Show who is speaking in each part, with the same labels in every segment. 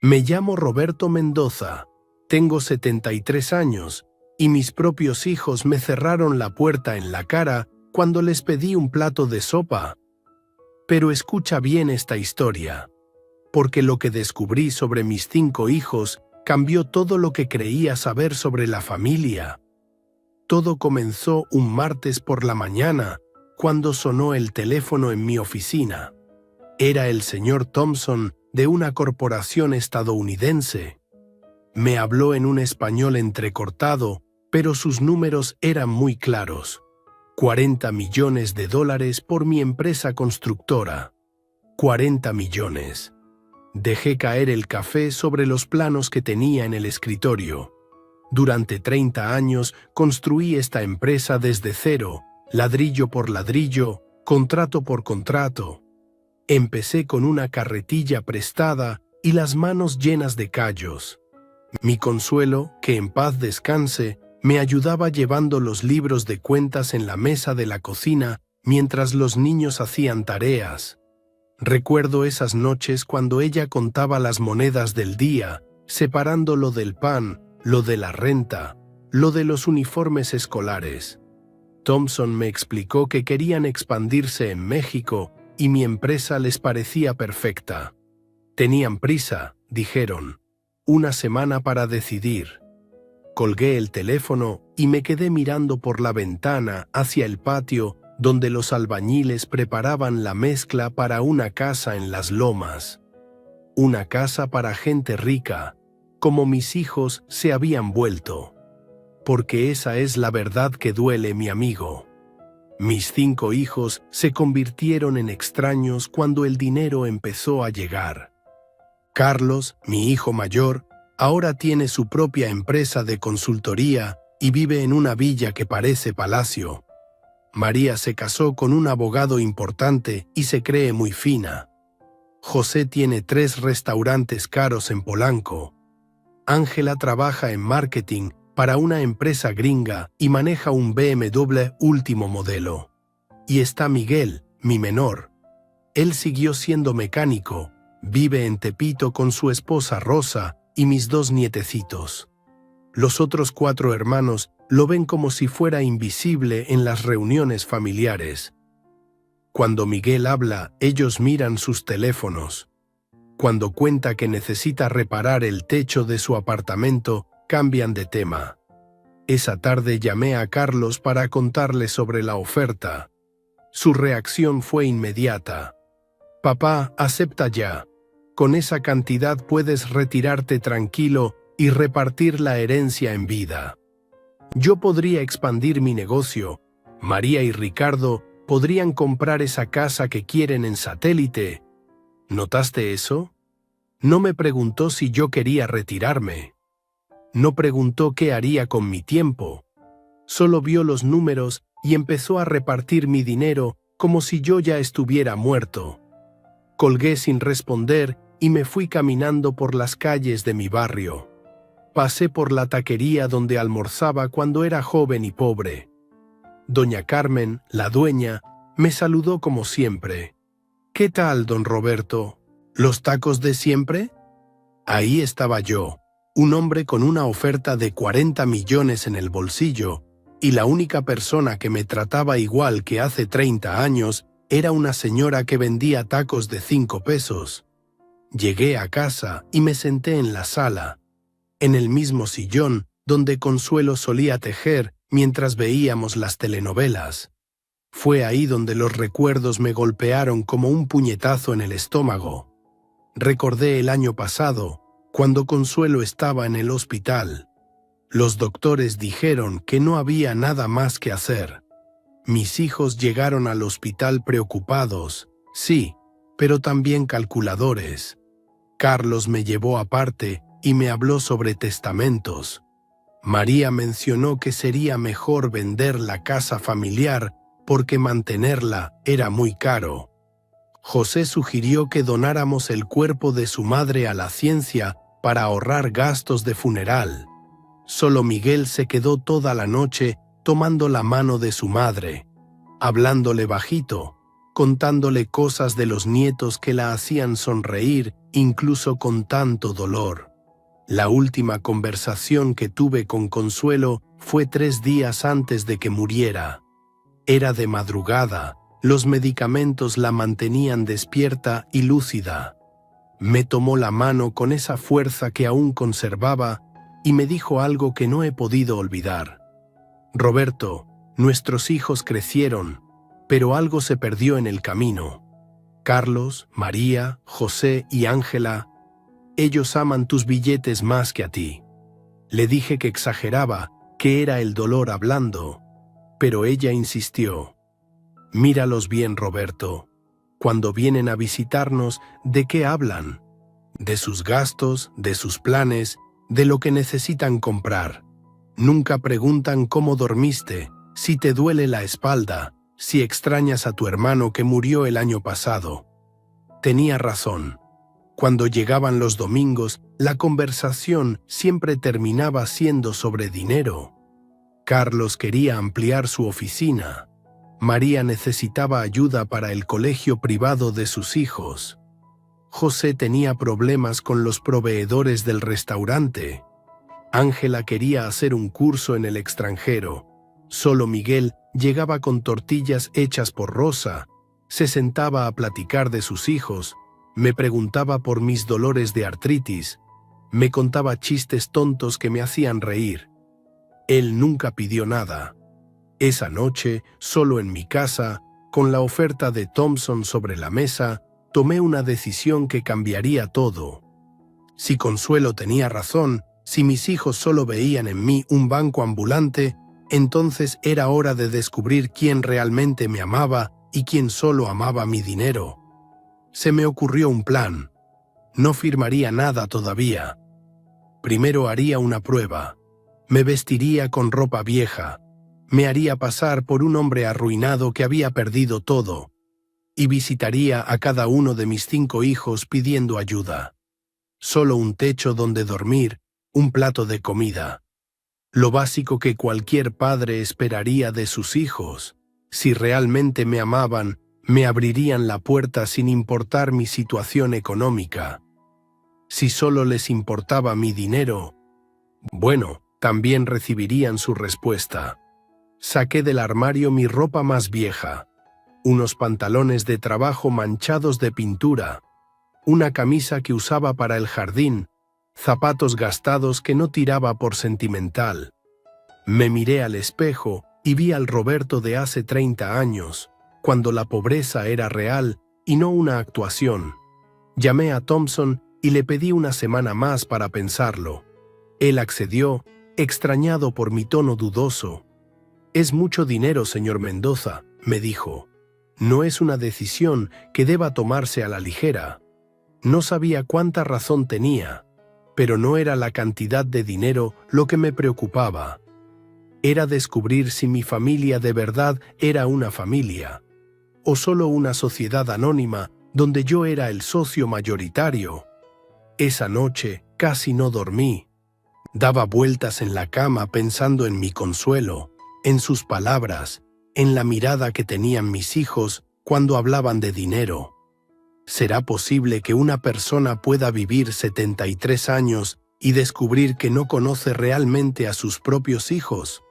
Speaker 1: Me llamo Roberto Mendoza, tengo 73 años, y mis propios hijos me cerraron la puerta en la cara cuando les pedí un plato de sopa. Pero escucha bien esta historia, porque lo que descubrí sobre mis 5 hijos cambió todo lo que creía saber sobre la familia. Todo comenzó un martes por la mañana, cuando sonó el teléfono en mi oficina. Era el señor Thompson de una corporación estadounidense. Me habló en un español entrecortado, pero sus números eran muy claros. $40 millones por mi empresa constructora. 40 millones. Dejé caer el café sobre los planos que tenía en el escritorio. Durante 30 años construí esta empresa desde cero, ladrillo por ladrillo, contrato por contrato. Empecé con una carretilla prestada y las manos llenas de callos. Mi Consuelo, que en paz descanse, me ayudaba llevando los libros de cuentas en la mesa de la cocina mientras los niños hacían tareas. Recuerdo esas noches cuando ella contaba las monedas del día, separando lo del pan, lo de la renta, lo de los uniformes escolares. Thompson me explicó que querían expandirse en México y mi empresa les parecía perfecta. Tenían prisa, dijeron. Una semana para decidir. Colgué el teléfono y me quedé mirando por la ventana hacia el patio donde los albañiles preparaban la mezcla para una casa en las lomas. Una casa para gente rica, como mis hijos se habían vuelto. Porque esa es la verdad que duele, mi amigo. Mis 5 hijos se convirtieron en extraños cuando el dinero empezó a llegar. Carlos, mi hijo mayor, ahora tiene su propia empresa de consultoría y vive en una villa que parece palacio. María se casó con un abogado importante y se cree muy fina. José tiene 3 restaurantes caros en Polanco. Ángela trabaja en marketing para una empresa gringa y maneja un BMW último modelo. Y está Miguel, mi menor. Él siguió siendo mecánico, vive en Tepito con su esposa Rosa y mis 2 nietecitos. Los otros 4 hermanos lo ven como si fuera invisible en las reuniones familiares. Cuando Miguel habla, ellos miran sus teléfonos. Cuando cuenta que necesita reparar el techo de su apartamento, cambian de tema. Esa tarde llamé a Carlos para contarle sobre la oferta. Su reacción fue inmediata. Papá, acepta ya. Con esa cantidad puedes retirarte tranquilo y repartir la herencia en vida. Yo podría expandir mi negocio. María y Ricardo podrían comprar esa casa que quieren en Satélite. ¿Notaste eso? No me preguntó si yo quería retirarme. No preguntó qué haría con mi tiempo. Solo vio los números y empezó a repartir mi dinero como si yo ya estuviera muerto. Colgué sin responder y me fui caminando por las calles de mi barrio. Pasé por la taquería donde almorzaba cuando era joven y pobre. Doña Carmen, la dueña, me saludó como siempre. ¿Qué tal, don Roberto? ¿Los tacos de siempre? Ahí estaba yo, un hombre con una oferta de 40 millones en el bolsillo, y la única persona que me trataba igual que hace 30 años era una señora que vendía tacos de 5 pesos. Llegué a casa y me senté en la sala, en el mismo sillón donde Consuelo solía tejer mientras veíamos las telenovelas. Fue ahí donde los recuerdos me golpearon como un puñetazo en el estómago. Recordé el año pasado, cuando Consuelo estaba en el hospital. Los doctores dijeron que no había nada más que hacer. Mis hijos llegaron al hospital preocupados, sí, pero también calculadores. Carlos me llevó aparte y me habló sobre testamentos. María mencionó que sería mejor vender la casa familiar porque mantenerla era muy caro. José sugirió que donáramos el cuerpo de su madre a la ciencia para ahorrar gastos de funeral. Solo Miguel se quedó toda la noche tomando la mano de su madre, hablándole bajito, contándole cosas de los nietos que la hacían sonreír incluso con tanto dolor. La última conversación que tuve con Consuelo fue 3 días antes de que muriera. Era de madrugada, los medicamentos la mantenían despierta y lúcida. Me tomó la mano con esa fuerza que aún conservaba y me dijo algo que no he podido olvidar. Roberto, nuestros hijos crecieron, pero algo se perdió en el camino. Carlos, María, José y Ángela, ellos aman tus billetes más que a ti. Le dije que exageraba, que era el dolor hablando, pero ella insistió. Míralos bien, Roberto. Cuando vienen a visitarnos, ¿de qué hablan? De sus gastos, de sus planes, de lo que necesitan comprar. Nunca preguntan cómo dormiste, si te duele la espalda, si extrañas a tu hermano que murió el año pasado. Tenía razón. Cuando llegaban los domingos, la conversación siempre terminaba siendo sobre dinero. Carlos quería ampliar su oficina. María necesitaba ayuda para el colegio privado de sus hijos. José tenía problemas con los proveedores del restaurante. Ángela quería hacer un curso en el extranjero. Solo Miguel llegaba con tortillas hechas por Rosa, se sentaba a platicar de sus hijos, me preguntaba por mis dolores de artritis, me contaba chistes tontos que me hacían reír. Él nunca pidió nada. Esa noche, solo en mi casa, con la oferta de Thompson sobre la mesa, tomé una decisión que cambiaría todo. Si Consuelo tenía razón, si mis hijos solo veían en mí un banco ambulante, entonces era hora de descubrir quién realmente me amaba y quién solo amaba mi dinero. Se me ocurrió un plan. No firmaría nada todavía. Primero haría una prueba. Me vestiría con ropa vieja. Me haría pasar por un hombre arruinado que había perdido todo. Y visitaría a cada uno de mis 5 hijos pidiendo ayuda. Solo un techo donde dormir, un plato de comida. Lo básico que cualquier padre esperaría de sus hijos. Si realmente me amaban, me abrirían la puerta sin importar mi situación económica. Si solo les importaba mi dinero, bueno, también recibirían su respuesta. Saqué del armario mi ropa más vieja, unos pantalones de trabajo manchados de pintura, una camisa que usaba para el jardín, zapatos gastados que no tiraba por sentimental. Me miré al espejo y vi al Roberto de hace 30 años, cuando la pobreza era real y no una actuación. Llamé a Thompson y le pedí una semana más para pensarlo. Él accedió, extrañado por mi tono dudoso. «Es mucho dinero, señor Mendoza», me dijo. «No es una decisión que deba tomarse a la ligera». No sabía cuánta razón tenía, pero no era la cantidad de dinero lo que me preocupaba. Era descubrir si mi familia de verdad era una familia, o solo una sociedad anónima donde yo era el socio mayoritario. Esa noche casi no dormí. Daba vueltas en la cama pensando en mi Consuelo, en sus palabras, en la mirada que tenían mis hijos cuando hablaban de dinero. ¿Será posible que una persona pueda vivir 73 años y descubrir que no conoce realmente a sus propios hijos?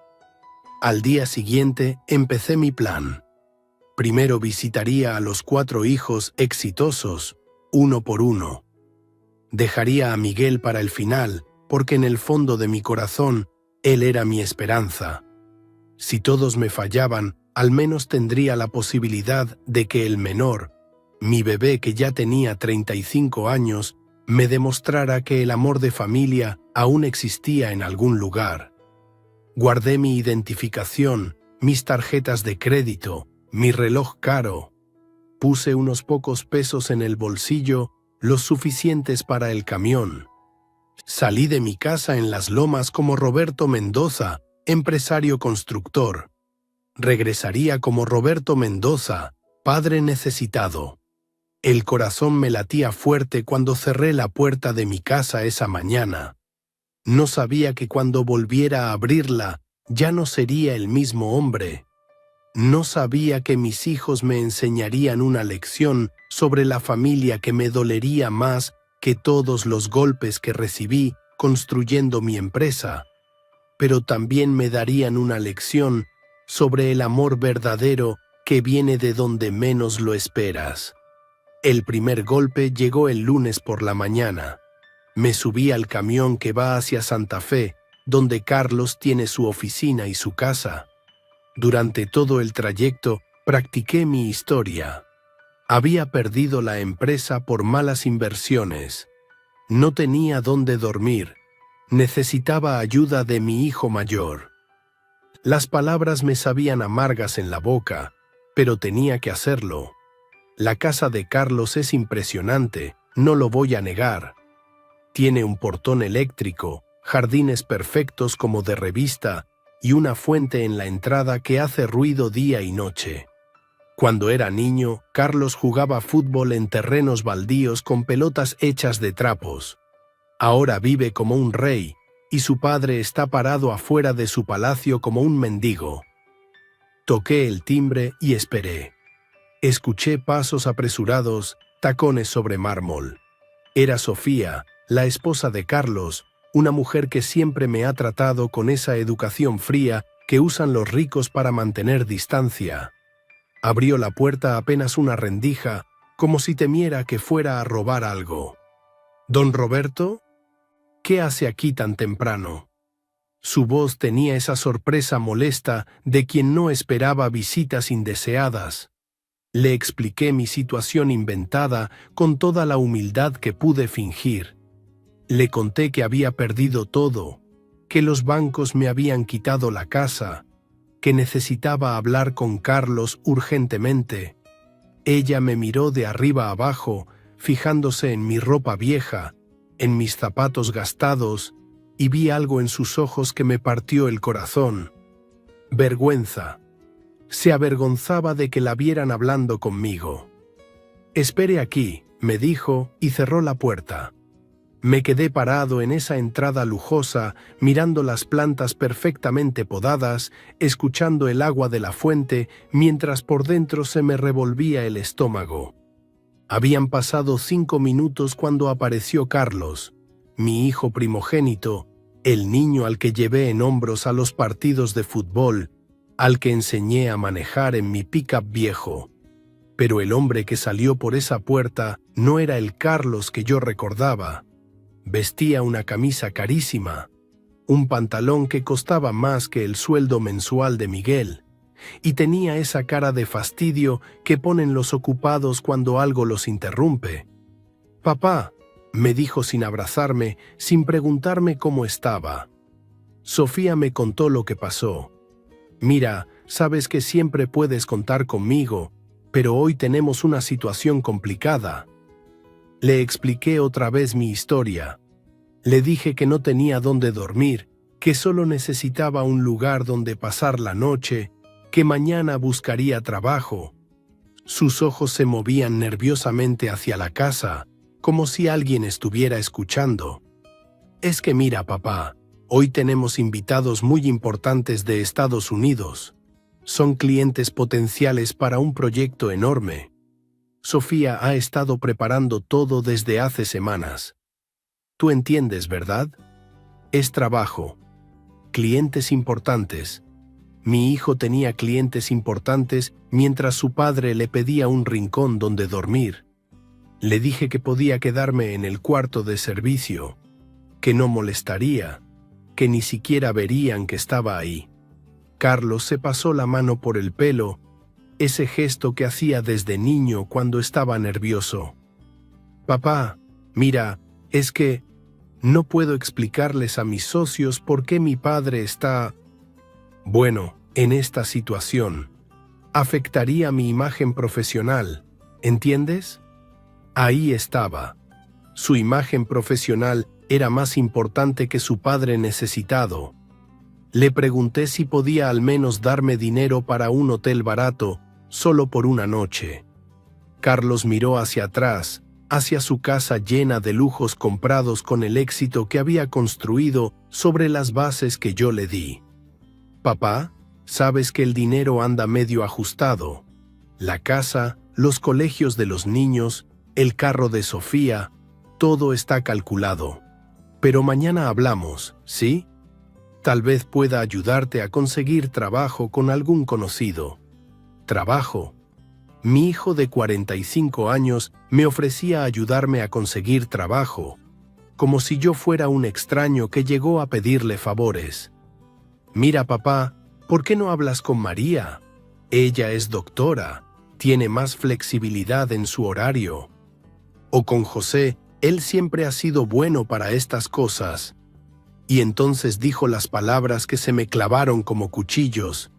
Speaker 1: Al día siguiente empecé mi plan. Primero visitaría a los 4 hijos exitosos, uno por uno. Dejaría a Miguel para el final, porque en el fondo de mi corazón, él era mi esperanza. Si todos me fallaban, al menos tendría la posibilidad de que el menor, mi bebé que ya tenía 35 años, me demostrara que el amor de familia aún existía en algún lugar. Guardé mi identificación, mis tarjetas de crédito, mi reloj caro. Puse unos pocos pesos en el bolsillo, los suficientes para el camión. Salí de mi casa en Las Lomas como Roberto Mendoza, empresario constructor. Regresaría como Roberto Mendoza, padre necesitado. El corazón me latía fuerte cuando cerré la puerta de mi casa esa mañana. No sabía que cuando volviera a abrirla, ya no sería el mismo hombre. No sabía que mis hijos me enseñarían una lección sobre la familia que me dolería más que todos los golpes que recibí construyendo mi empresa, pero también me darían una lección sobre el amor verdadero que viene de donde menos lo esperas. El primer golpe llegó el lunes por la mañana. Me subí al camión que va hacia Santa Fe, donde Carlos tiene su oficina y su casa. Durante todo el trayecto practiqué mi historia. Había perdido la empresa por malas inversiones. No tenía dónde dormir. Necesitaba ayuda de mi hijo mayor. Las palabras me sabían amargas en la boca, pero tenía que hacerlo. La casa de Carlos es impresionante, no lo voy a negar. Tiene un portón eléctrico, jardines perfectos como de revista y una fuente en la entrada que hace ruido día y noche. Cuando era niño, Carlos jugaba fútbol en terrenos baldíos con pelotas hechas de trapos. Ahora vive como un rey, y su padre está parado afuera de su palacio como un mendigo. Toqué el timbre y esperé. Escuché pasos apresurados, tacones sobre mármol. Era Sofía, la esposa de Carlos, una mujer que siempre me ha tratado con esa educación fría que usan los ricos para mantener distancia. Abrió la puerta apenas una rendija, como si temiera que fuera a robar algo. «¿Don Roberto? ¿Qué hace aquí tan temprano?» Su voz tenía esa sorpresa molesta de quien no esperaba visitas indeseadas. Le expliqué mi situación inventada con toda la humildad que pude fingir. Le conté que había perdido todo, que los bancos me habían quitado la casa, que necesitaba hablar con Carlos urgentemente. Ella me miró de arriba abajo, fijándose en mi ropa vieja, en mis zapatos gastados, y vi algo en sus ojos que me partió el corazón. Vergüenza. Se avergonzaba de que la vieran hablando conmigo. «Espere aquí», me dijo, y cerró la puerta. Me quedé parado en esa entrada lujosa, mirando las plantas perfectamente podadas, escuchando el agua de la fuente, mientras por dentro se me revolvía el estómago. Habían pasado 5 minutos cuando apareció Carlos, mi hijo primogénito, el niño al que llevé en hombros a los partidos de fútbol, al que enseñé a manejar en mi pick-up viejo. Pero el hombre que salió por esa puerta no era el Carlos que yo recordaba. Vestía una camisa carísima, un pantalón que costaba más que el sueldo mensual de Miguel, y tenía esa cara de fastidio que ponen los ocupados cuando algo los interrumpe. «Papá», me dijo sin abrazarme, sin preguntarme cómo estaba. Sofía me contó lo que pasó. «Mira, sabes que siempre puedes contar conmigo, pero hoy tenemos una situación complicada». Le expliqué otra vez mi historia. Le dije que no tenía dónde dormir, que solo necesitaba un lugar donde pasar la noche, que mañana buscaría trabajo. Sus ojos se movían nerviosamente hacia la casa, como si alguien estuviera escuchando. «Es que mira, papá, hoy tenemos invitados muy importantes de Estados Unidos. Son clientes potenciales para un proyecto enorme. Sofía ha estado preparando todo desde hace semanas. Tú entiendes, ¿verdad? Es trabajo. Clientes importantes. Mi hijo tenía clientes importantes mientras su padre le pedía un rincón donde dormir. Le dije que podía quedarme en el cuarto de servicio, que no molestaría, que ni siquiera verían que estaba ahí. Carlos se pasó la mano por el pelo, ese gesto que hacía desde niño cuando estaba nervioso. «Papá, mira, es que no puedo explicarles a mis socios por qué mi padre está, bueno, en esta situación. Afectaría mi imagen profesional, ¿entiendes?» Ahí estaba. Su imagen profesional era más importante que su padre necesitado. Le pregunté si podía al menos darme dinero para un hotel barato, solo por una noche. Carlos miró hacia atrás, hacia su casa llena de lujos comprados con el éxito que había construido sobre las bases que yo le di. «Papá, sabes que el dinero anda medio ajustado. La casa, los colegios de los niños, el carro de Sofía, Todo está calculado. Pero mañana hablamos, ¿sí? Tal vez pueda ayudarte a conseguir trabajo con algún conocido. ¿Trabajo? Mi hijo de 45 años me ofrecía ayudarme a conseguir trabajo, como si yo fuera un extraño que llegó a pedirle favores. Mira, papá, ¿por qué no hablas con María? Ella es doctora, tiene más flexibilidad en su horario. O con José, él siempre ha sido bueno para estas cosas. Y entonces dijo las palabras que se me clavaron como cuchillos.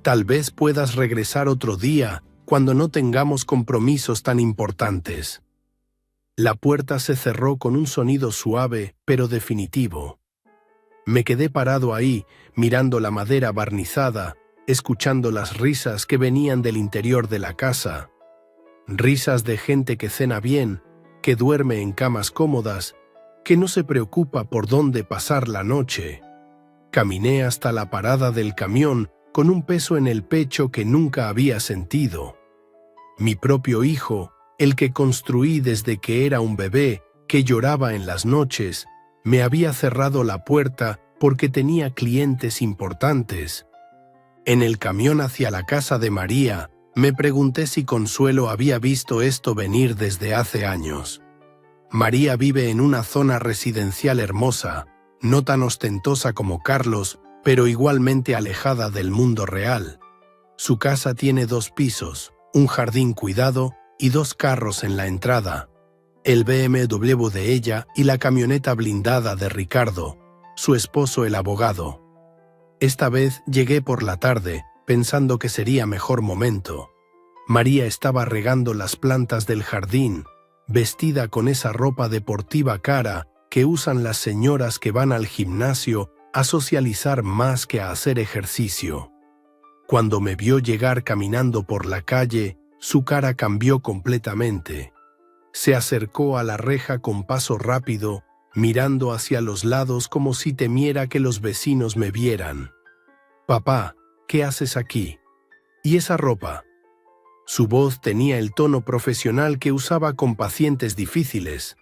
Speaker 1: Tal vez puedas regresar otro día, cuando no tengamos compromisos tan importantes. La puerta se cerró con un sonido suave, pero definitivo. Me quedé parado ahí, mirando la madera barnizada, escuchando las risas que venían del interior de la casa. Risas de gente que cena bien, que duerme en camas cómodas, que no se preocupa por dónde pasar la noche. Caminé hasta la parada del camión con un peso en el pecho que nunca había sentido. Mi propio hijo, el que construí desde que era un bebé, que lloraba en las noches, me había cerrado la puerta porque tenía clientes importantes. En el camión hacia la casa de María, me pregunté si Consuelo había visto esto venir desde hace años. María vive en una zona residencial hermosa, no tan ostentosa como Carlos, pero igualmente alejada del mundo real. Su casa tiene 2 pisos, un jardín cuidado y 2 carros en la entrada. El BMW de ella y la camioneta blindada de Ricardo, su esposo el abogado. Esta vez llegué por la tarde, pensando que sería mejor momento. María estaba regando las plantas del jardín, vestida con esa ropa deportiva cara que usan las señoras que van al gimnasio a socializar más que a hacer ejercicio. Cuando me vio llegar caminando por la calle, su cara cambió completamente. Se acercó a la reja con paso rápido, mirando hacia los lados como si temiera que los vecinos me vieran. «Papá, ¿qué haces aquí? ¿Y esa ropa?» Su voz tenía el tono profesional que usaba con pacientes difíciles.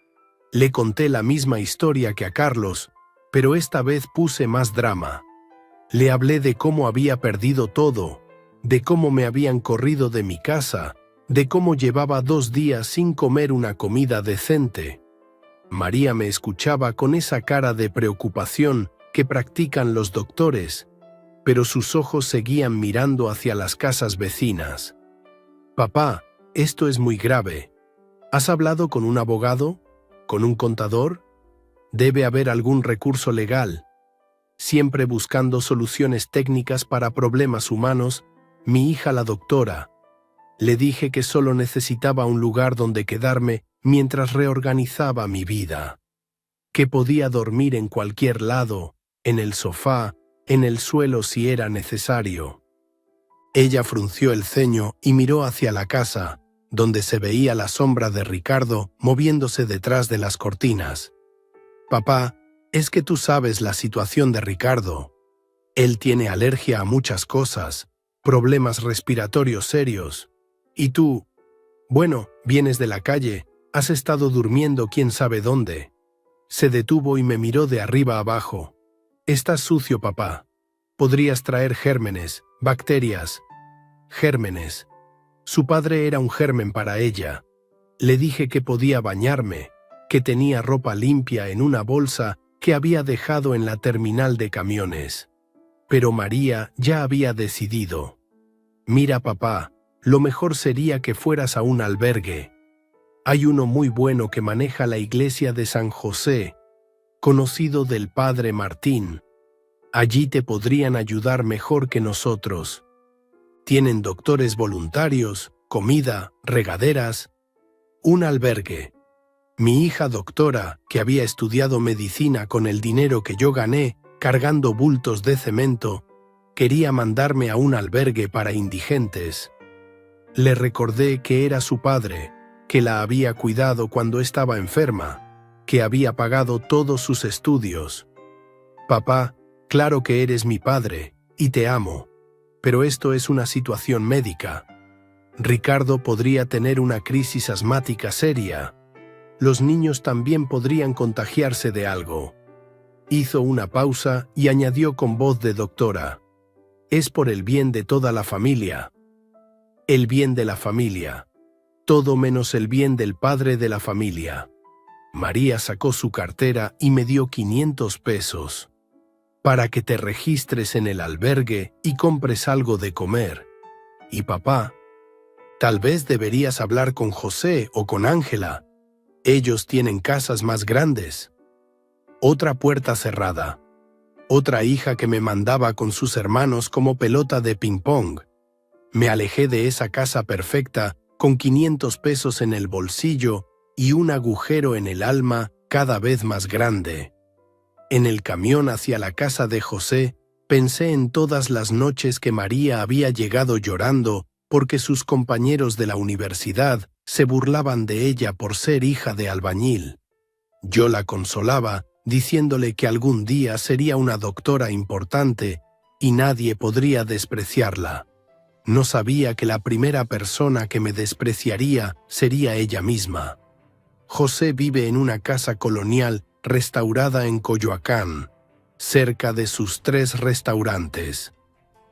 Speaker 1: Le conté la misma historia que a Carlos, pero esta vez puse más drama. Le hablé de cómo había perdido todo, de cómo me habían corrido de mi casa, de cómo llevaba 2 días sin comer una comida decente. María me escuchaba con esa cara de preocupación que practican los doctores, pero sus ojos seguían mirando hacia las casas vecinas. «Papá, esto es muy grave. ¿Has hablado con un abogado? ¿Con un contador? Debe haber algún recurso legal». Siempre buscando soluciones técnicas para problemas humanos, mi hija la doctora. Le dije que solo necesitaba un lugar donde quedarme mientras reorganizaba mi vida. Que podía dormir en cualquier lado, en el sofá, en el suelo si era necesario. Ella frunció el ceño y miró hacia la casa, donde se veía la sombra de Ricardo moviéndose detrás de las cortinas. «Papá, es que tú sabes la situación de Ricardo. Él tiene alergia a muchas cosas, problemas respiratorios serios. Y tú, bueno, vienes de la calle, has estado durmiendo quién sabe dónde». Se detuvo y me miró de arriba abajo. «Estás sucio, papá. Podrías traer gérmenes, bacterias». Gérmenes. Su padre era un germen para ella. Le dije que podía bañarme, que tenía ropa limpia en una bolsa que había dejado en la terminal de camiones. Pero María ya había decidido. «Mira, papá, lo mejor sería que fueras a un albergue. Hay uno muy bueno que maneja la iglesia de San José, conocido del padre Martín. Allí te podrían ayudar mejor que nosotros. Tienen doctores voluntarios, comida, regaderas. Un albergue». Mi hija doctora, que había estudiado medicina con el dinero que yo gané cargando bultos de cemento, quería mandarme a un albergue para indigentes. Le recordé que era su padre, que la había cuidado cuando estaba enferma, que había pagado todos sus estudios. «Papá, claro que eres mi padre, y te amo, pero esto es una situación médica. Ricardo podría tener una crisis asmática seria. Los niños también podrían contagiarse de algo. Hizo una pausa y añadió con voz de doctora: es por el bien de toda la familia. El bien de la familia. Todo menos el bien del padre de la familia. María sacó su cartera y me dio 500 pesos. Para que te registres en el albergue y compres algo de comer. Y papá, tal vez deberías hablar con José o con Ángela. Ellos tienen casas más grandes. Otra puerta cerrada. Otra hija que me mandaba con sus hermanos como pelota de ping-pong. Me alejé de esa casa perfecta con 500 pesos en el bolsillo y un agujero en el alma cada vez más grande. En el camión hacia la casa de José, pensé en todas las noches que María había llegado llorando porque sus compañeros de la universidad se burlaban de ella por ser hija de albañil. Yo la consolaba, diciéndole que algún día sería una doctora importante y nadie podría despreciarla. No sabía que la primera persona que me despreciaría sería ella misma. José vive en una casa colonial restaurada en Coyoacán, cerca de sus 3 restaurantes.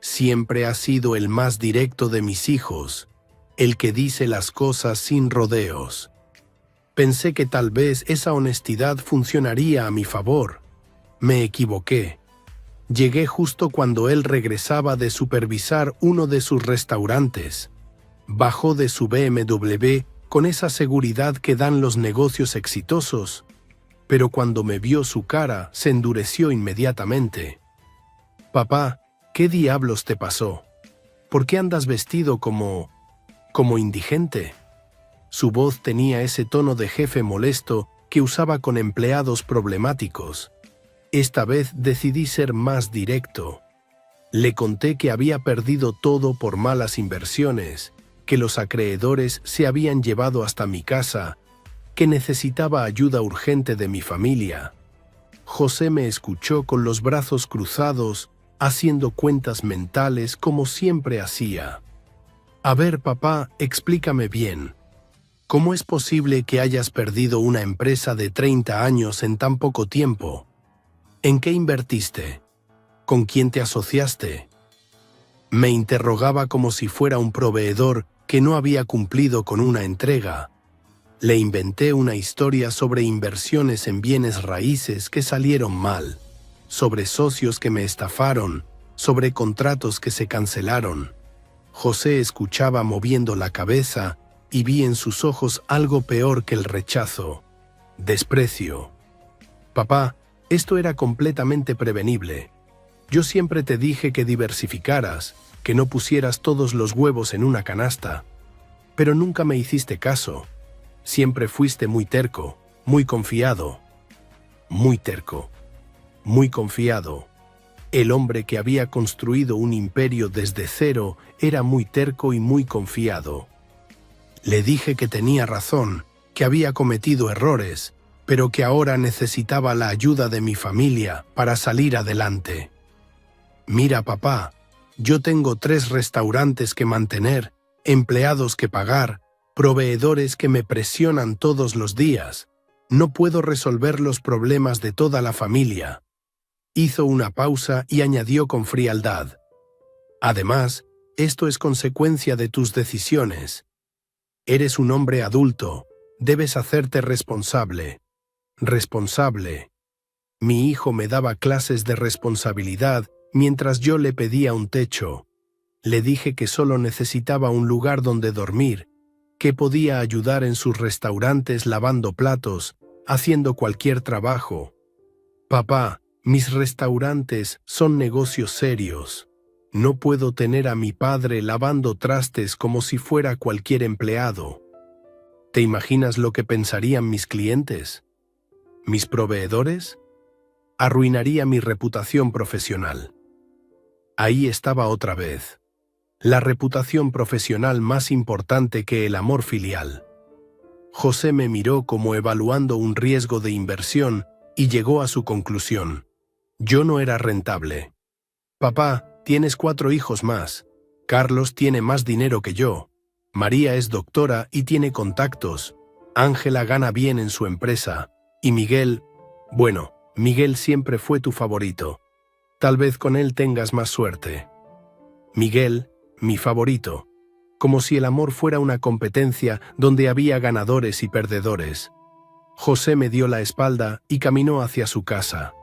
Speaker 1: Siempre ha sido el más directo de mis hijos, el que dice las cosas sin rodeos. Pensé que tal vez esa honestidad funcionaría a mi favor. Me equivoqué. Llegué justo cuando él regresaba de supervisar uno de sus restaurantes. Bajó de su BMW con esa seguridad que dan los negocios exitosos, pero cuando me vio su cara se endureció inmediatamente. «Papá, ¿qué diablos te pasó? ¿Por qué andas vestido como indigente?» Su voz tenía ese tono de jefe molesto que usaba con empleados problemáticos. Esta vez decidí ser más directo. Le conté que había perdido todo por malas inversiones, que los acreedores se habían llevado hasta mi casa, que necesitaba ayuda urgente de mi familia. José me escuchó con los brazos cruzados, haciendo cuentas mentales como siempre hacía. «A ver, papá, explícame bien. ¿Cómo es posible que hayas perdido una empresa de 30 años en tan poco tiempo? ¿En qué invertiste? ¿Con quién te asociaste?» Me interrogaba como si fuera un proveedor que no había cumplido con una entrega. Le inventé una historia sobre inversiones en bienes raíces que salieron mal, sobre socios que me estafaron, sobre contratos que se cancelaron. José escuchaba moviendo la cabeza y vi en sus ojos algo peor que el rechazo: desprecio. «Papá, esto era completamente prevenible. Yo siempre te dije que diversificaras, que no pusieras todos los huevos en una canasta. Pero nunca me hiciste caso. Siempre fuiste muy terco, muy confiado». Muy terco, muy confiado. El hombre que había construido un imperio desde cero era muy terco y muy confiado. Le dije que tenía razón, que había cometido errores, pero que ahora necesitaba la ayuda de mi familia para salir adelante. «Mira, papá, yo tengo 3 restaurantes que mantener, empleados que pagar, proveedores que me presionan todos los días. No puedo resolver los problemas de toda la familia». Hizo una pausa y añadió con frialdad: «Además, esto es consecuencia de tus decisiones. Eres un hombre adulto, debes hacerte responsable». Responsable. Mi hijo me daba clases de responsabilidad mientras yo le pedía un techo. Le dije que solo necesitaba un lugar donde dormir, que podía ayudar en sus restaurantes lavando platos, haciendo cualquier trabajo. «Papá, mis restaurantes son negocios serios. No puedo tener a mi padre lavando trastes como si fuera cualquier empleado. ¿Te imaginas lo que pensarían mis clientes? ¿Mis proveedores? Arruinaría mi reputación profesional». Ahí estaba otra vez. La reputación profesional más importante que el amor filial. José me miró como evaluando un riesgo de inversión y llegó a su conclusión: yo no era rentable. «Papá, tienes 4 hijos más. Carlos tiene más dinero que yo. María es doctora y tiene contactos. Ángela gana bien en su empresa. Y Miguel, bueno, Miguel siempre fue tu favorito. Tal vez con él tengas más suerte. Miguel, mi favorito. Como si el amor fuera una competencia donde había ganadores y perdedores. José me dio la espalda y caminó hacia su casa.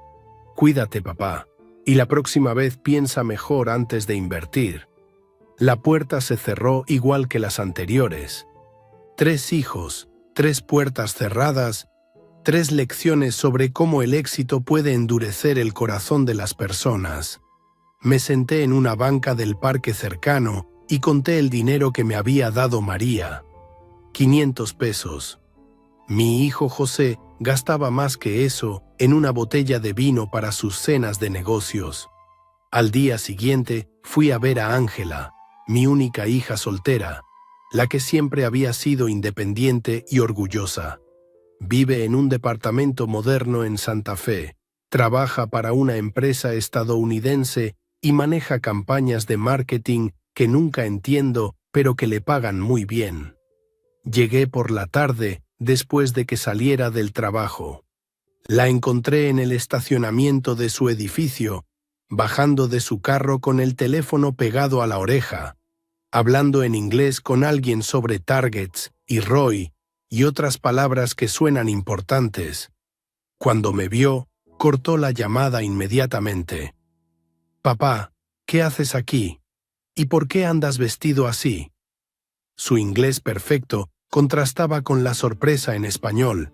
Speaker 1: Cuídate, papá. Y la próxima vez piensa mejor antes de invertir. La puerta se cerró igual que las anteriores. 3 hijos, 3 puertas cerradas, 3 lecciones sobre cómo el éxito puede endurecer el corazón de las personas. Me senté en una banca del parque cercano y conté el dinero que me había dado María. 500 pesos. Mi hijo José gastaba más que eso en una botella de vino para sus cenas de negocios. Al día siguiente fui a ver a Ángela, mi única hija soltera, la que siempre había sido independiente y orgullosa. Vive en un departamento moderno en Santa Fe, trabaja para una empresa estadounidense y maneja campañas de marketing que nunca entiendo, pero que le pagan muy bien. Llegué por la tarde, después de que saliera del trabajo. La encontré en el estacionamiento de su edificio, bajando de su carro con el teléfono pegado a la oreja, hablando en inglés con alguien sobre targets y ROI y otras palabras que suenan importantes. Cuando me vio, cortó la llamada inmediatamente. «Papá, ¿qué haces aquí? ¿Y por qué andas vestido así?» Su inglés perfecto contrastaba con la sorpresa en español.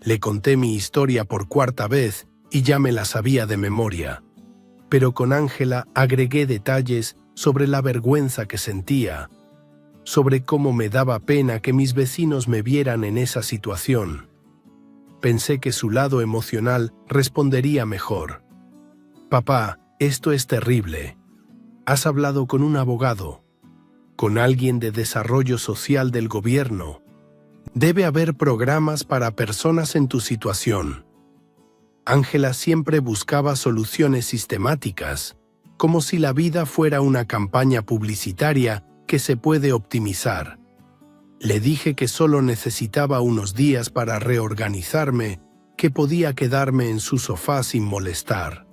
Speaker 1: Le conté mi historia por 4ª vez y ya me la sabía de memoria. Pero con Ángela agregué detalles sobre la vergüenza que sentía, sobre cómo me daba pena que mis vecinos me vieran en esa situación. Pensé que su lado emocional respondería mejor. «Papá, esto es terrible. ¿Has hablado con un abogado? ¿Con alguien de desarrollo social del gobierno? Debe haber programas para personas en tu situación». Ángela siempre buscaba soluciones sistemáticas, como si la vida fuera una campaña publicitaria que se puede optimizar. Le dije que solo necesitaba unos días para reorganizarme, que podía quedarme en su sofá sin molestar.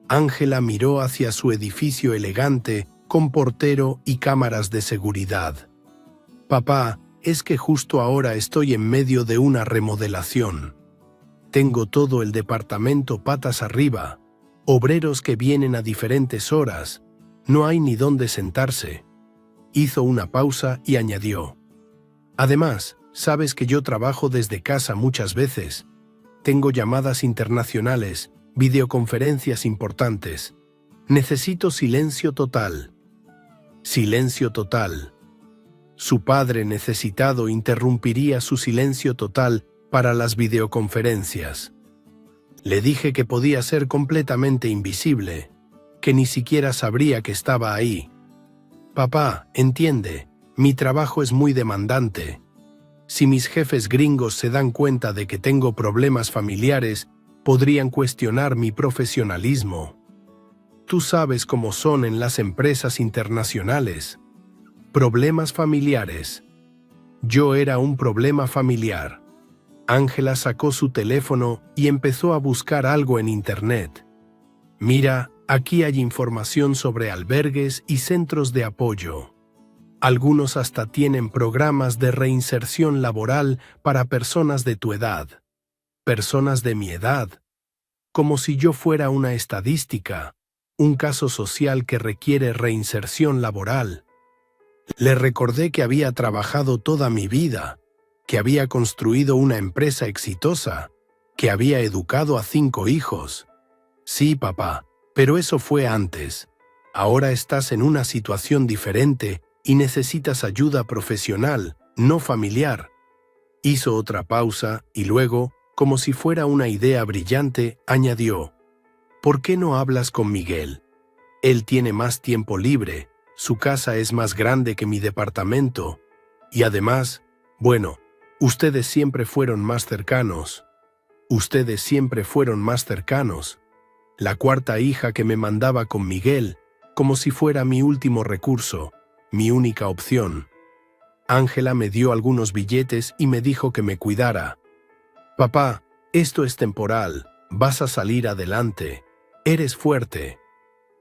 Speaker 1: Ángela miró hacia su edificio elegante, con portero y cámaras de seguridad. «Papá, es que justo ahora estoy en medio de una remodelación. Tengo todo el departamento patas arriba, obreros que vienen a diferentes horas, no hay ni dónde sentarse». Hizo una pausa y añadió: «Además, sabes que yo trabajo desde casa muchas veces. Tengo llamadas internacionales, videoconferencias importantes. Necesito silencio total». Silencio total. Su padre necesitado interrumpiría su silencio total para las videoconferencias. Le dije que podía ser completamente invisible, que ni siquiera sabría que estaba ahí. «Papá, entiende, mi trabajo es muy demandante. Si mis jefes gringos se dan cuenta de que tengo problemas familiares, podrían cuestionar mi profesionalismo. Tú sabes cómo son en las empresas internacionales. Problemas familiares». Yo era un problema familiar. Ángela sacó su teléfono y empezó a buscar algo en Internet. «Mira, aquí hay información sobre albergues y centros de apoyo. Algunos hasta tienen programas de reinserción laboral para personas de tu edad. Personas de mi edad. Como si yo fuera una estadística, un caso social que requiere reinserción laboral». Le recordé que había trabajado toda mi vida, que había construido una empresa exitosa, que había educado a 5 hijos. «Sí, papá, pero eso fue antes. Ahora estás en una situación diferente y necesitas ayuda profesional, no familiar». Hizo otra pausa y luego, como si fuera una idea brillante, añadió: «¿Por qué no hablas con Miguel? Él tiene más tiempo libre, su casa es más grande que mi departamento, y además, bueno, ustedes siempre fueron más cercanos. Ustedes siempre fueron más cercanos. La 4ª hija que me mandaba con Miguel, como si fuera mi último recurso, mi única opción». Ángela me dio algunos billetes y me dijo que me cuidara. Papá, esto es temporal, vas a salir adelante. Eres fuerte.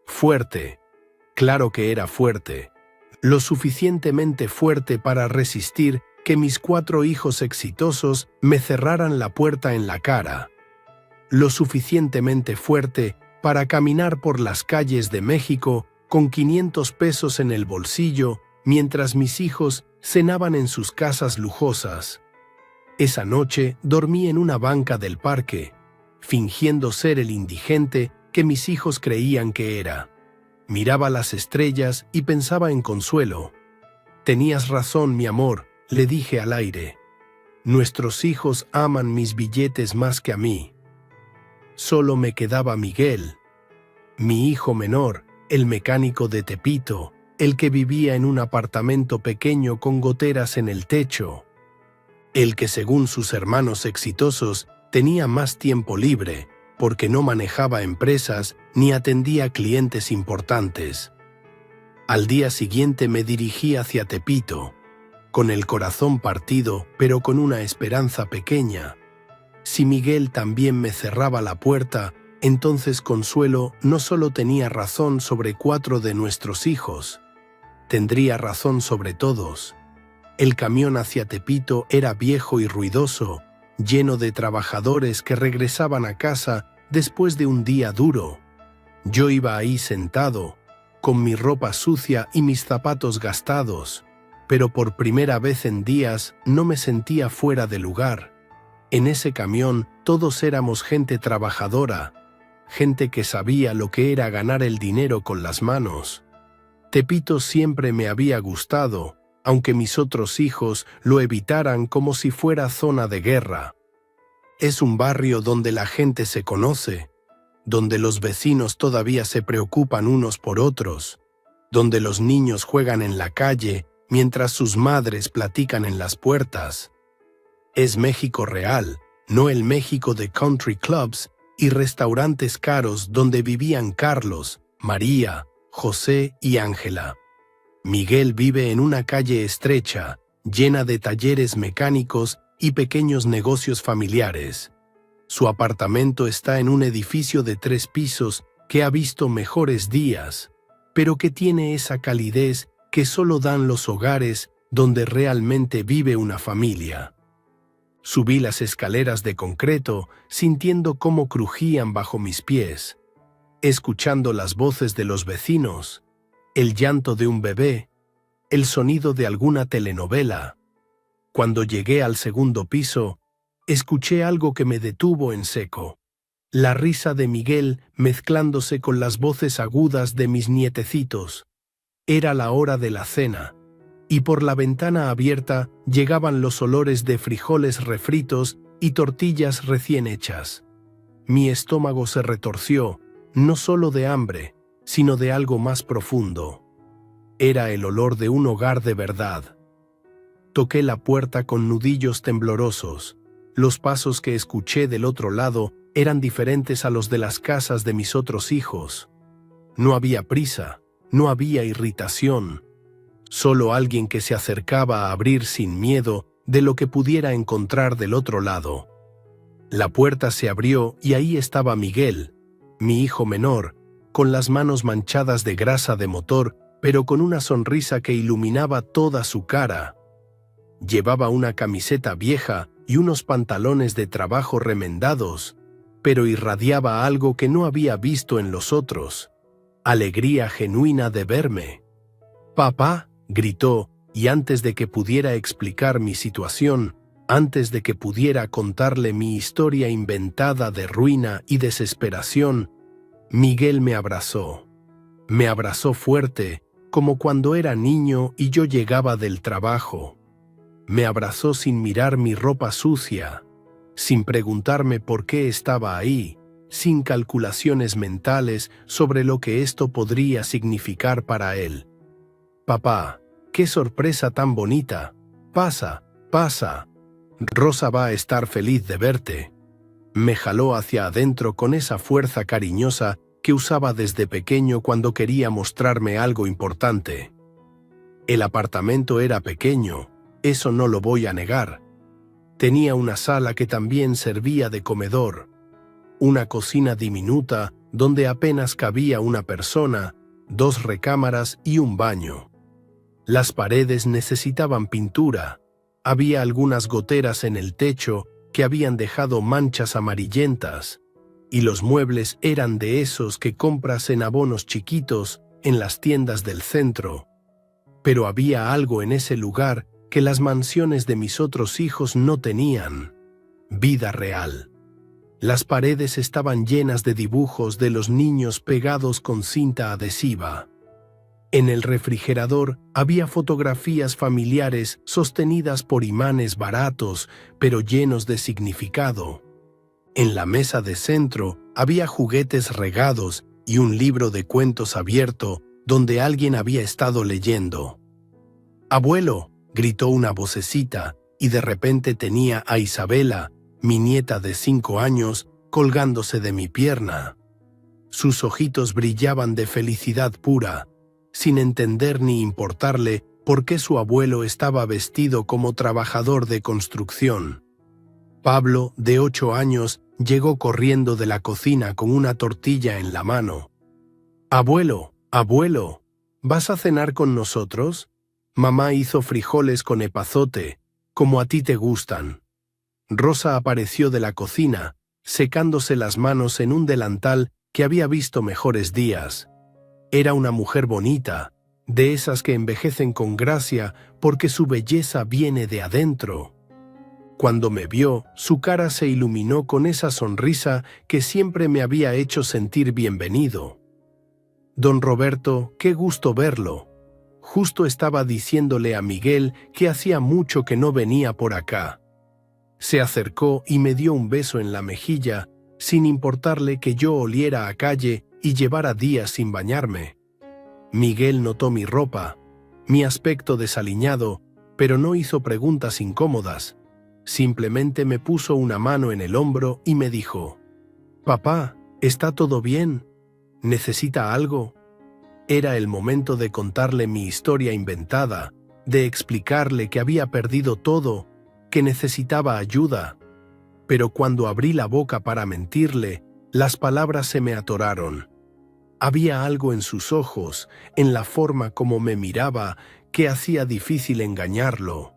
Speaker 1: Fuerte. Claro que era fuerte. Lo suficientemente fuerte para resistir que mis 4 hijos exitosos me cerraran la puerta en la cara. Lo suficientemente fuerte para caminar por las calles de México con 500 pesos en el bolsillo mientras mis hijos cenaban en sus casas lujosas. Esa noche dormí en una banca del parque, fingiendo ser el indigente que mis hijos creían que era. Miraba las estrellas y pensaba en Consuelo. Tenías razón, mi amor, le dije al aire. Nuestros hijos aman mis billetes más que a mí. Solo me quedaba Miguel, mi hijo menor, el mecánico de Tepito, el que vivía en un apartamento pequeño con goteras en el techo, el que según sus hermanos exitosos tenía más tiempo libre porque no manejaba empresas ni atendía clientes importantes. Al día siguiente me dirigí hacia Tepito, con el corazón partido pero con una esperanza pequeña. Si Miguel también me cerraba la puerta, entonces Consuelo no solo tenía razón sobre 4 de nuestros hijos, tendría razón sobre todos. El camión hacia Tepito era viejo y ruidoso, lleno de trabajadores que regresaban a casa después de un día duro. Yo iba ahí sentado, con mi ropa sucia y mis zapatos gastados, pero por primera vez en días no me sentía fuera de lugar. En ese camión todos éramos gente trabajadora, gente que sabía lo que era ganar el dinero con las manos. Tepito siempre me había gustado, aunque mis otros hijos lo evitaran como si fuera zona de guerra. Es un barrio donde la gente se conoce, donde los vecinos todavía se preocupan unos por otros, donde los niños juegan en la calle mientras sus madres platican en las puertas. Es México real, no el México de country clubs y restaurantes caros donde vivían Carlos, María, José y Ángela. Miguel vive en una calle estrecha, llena de talleres mecánicos y pequeños negocios familiares. Su apartamento está en un edificio de 3 pisos que ha visto mejores días, pero que tiene esa calidez que solo dan los hogares donde realmente vive una familia. Subí las escaleras de concreto, sintiendo cómo crujían bajo mis pies, escuchando las voces de los vecinos, el llanto de un bebé, el sonido de alguna telenovela. Cuando llegué al 2.º piso, escuché algo que me detuvo en seco. La risa de Miguel mezclándose con las voces agudas de mis nietecitos. Era la hora de la cena, y por la ventana abierta llegaban los olores de frijoles refritos y tortillas recién hechas. Mi estómago se retorció, no solo de hambre, sino de algo más profundo. Era el olor de un hogar de verdad. Toqué la puerta con nudillos temblorosos. Los pasos que escuché del otro lado eran diferentes a los de las casas de mis otros hijos. No había prisa, no había irritación. Solo alguien que se acercaba a abrir sin miedo de lo que pudiera encontrar del otro lado. La puerta se abrió y ahí estaba Miguel, mi hijo menor, con las manos manchadas de grasa de motor, pero con una sonrisa que iluminaba toda su cara. Llevaba una camiseta vieja y unos pantalones de trabajo remendados, pero irradiaba algo que no había visto en los otros: alegría genuina de verme. «Papá», gritó, y antes de que pudiera explicar mi situación, antes de que pudiera contarle mi historia inventada de ruina y desesperación, Miguel me abrazó. Me abrazó fuerte, como cuando era niño y yo llegaba del trabajo. Me abrazó sin mirar mi ropa sucia, sin preguntarme por qué estaba ahí, sin calculaciones mentales sobre lo que esto podría significar para él. «Papá, qué sorpresa tan bonita. Pasa, pasa. Rosa va a estar feliz de verte». Me jaló hacia adentro con esa fuerza cariñosa que usaba desde pequeño cuando quería mostrarme algo importante. El apartamento era pequeño, eso no lo voy a negar. Tenía una sala que también servía de comedor, una cocina diminuta donde apenas cabía una persona, 2 recámaras y un baño. Las paredes necesitaban pintura, había algunas goteras en el techo que habían dejado manchas amarillentas, y los muebles eran de esos que compras en abonos chiquitos en las tiendas del centro. Pero había algo en ese lugar que las mansiones de mis otros hijos no tenían: vida real. Las paredes estaban llenas de dibujos de los niños pegados con cinta adhesiva. En el refrigerador había fotografías familiares sostenidas por imanes baratos, pero llenos de significado. En la mesa de centro había juguetes regados y un libro de cuentos abierto donde alguien había estado leyendo. «Abuelo», gritó una vocecita, y de repente tenía a Isabela, mi nieta de 5 años, colgándose de mi pierna. Sus ojitos brillaban de felicidad pura, sin entender ni importarle por qué su abuelo estaba vestido como trabajador de construcción. Pablo, de 8 años, llegó corriendo de la cocina con una tortilla en la mano. «Abuelo, abuelo, ¿vas a cenar con nosotros? Mamá hizo frijoles con epazote, como a ti te gustan». Rosa apareció de la cocina, secándose las manos en un delantal que había visto mejores días. Era una mujer bonita, de esas que envejecen con gracia porque su belleza viene de adentro. Cuando me vio, su cara se iluminó con esa sonrisa que siempre me había hecho sentir bienvenido. «Don Roberto, qué gusto verlo. Justo estaba diciéndole a Miguel que hacía mucho que no venía por acá». Se acercó y me dio un beso en la mejilla, sin importarle que yo oliera a calle y llevara días sin bañarme. Miguel notó mi ropa, mi aspecto desaliñado, pero no hizo preguntas incómodas. Simplemente me puso una mano en el hombro y me dijo: «Papá, ¿está todo bien? ¿Necesita algo?». Era el momento de contarle mi historia inventada, de explicarle que había perdido todo, que necesitaba ayuda. Pero cuando abrí la boca para mentirle, las palabras se me atoraron. Había algo en sus ojos, en la forma como me miraba, que hacía difícil engañarlo.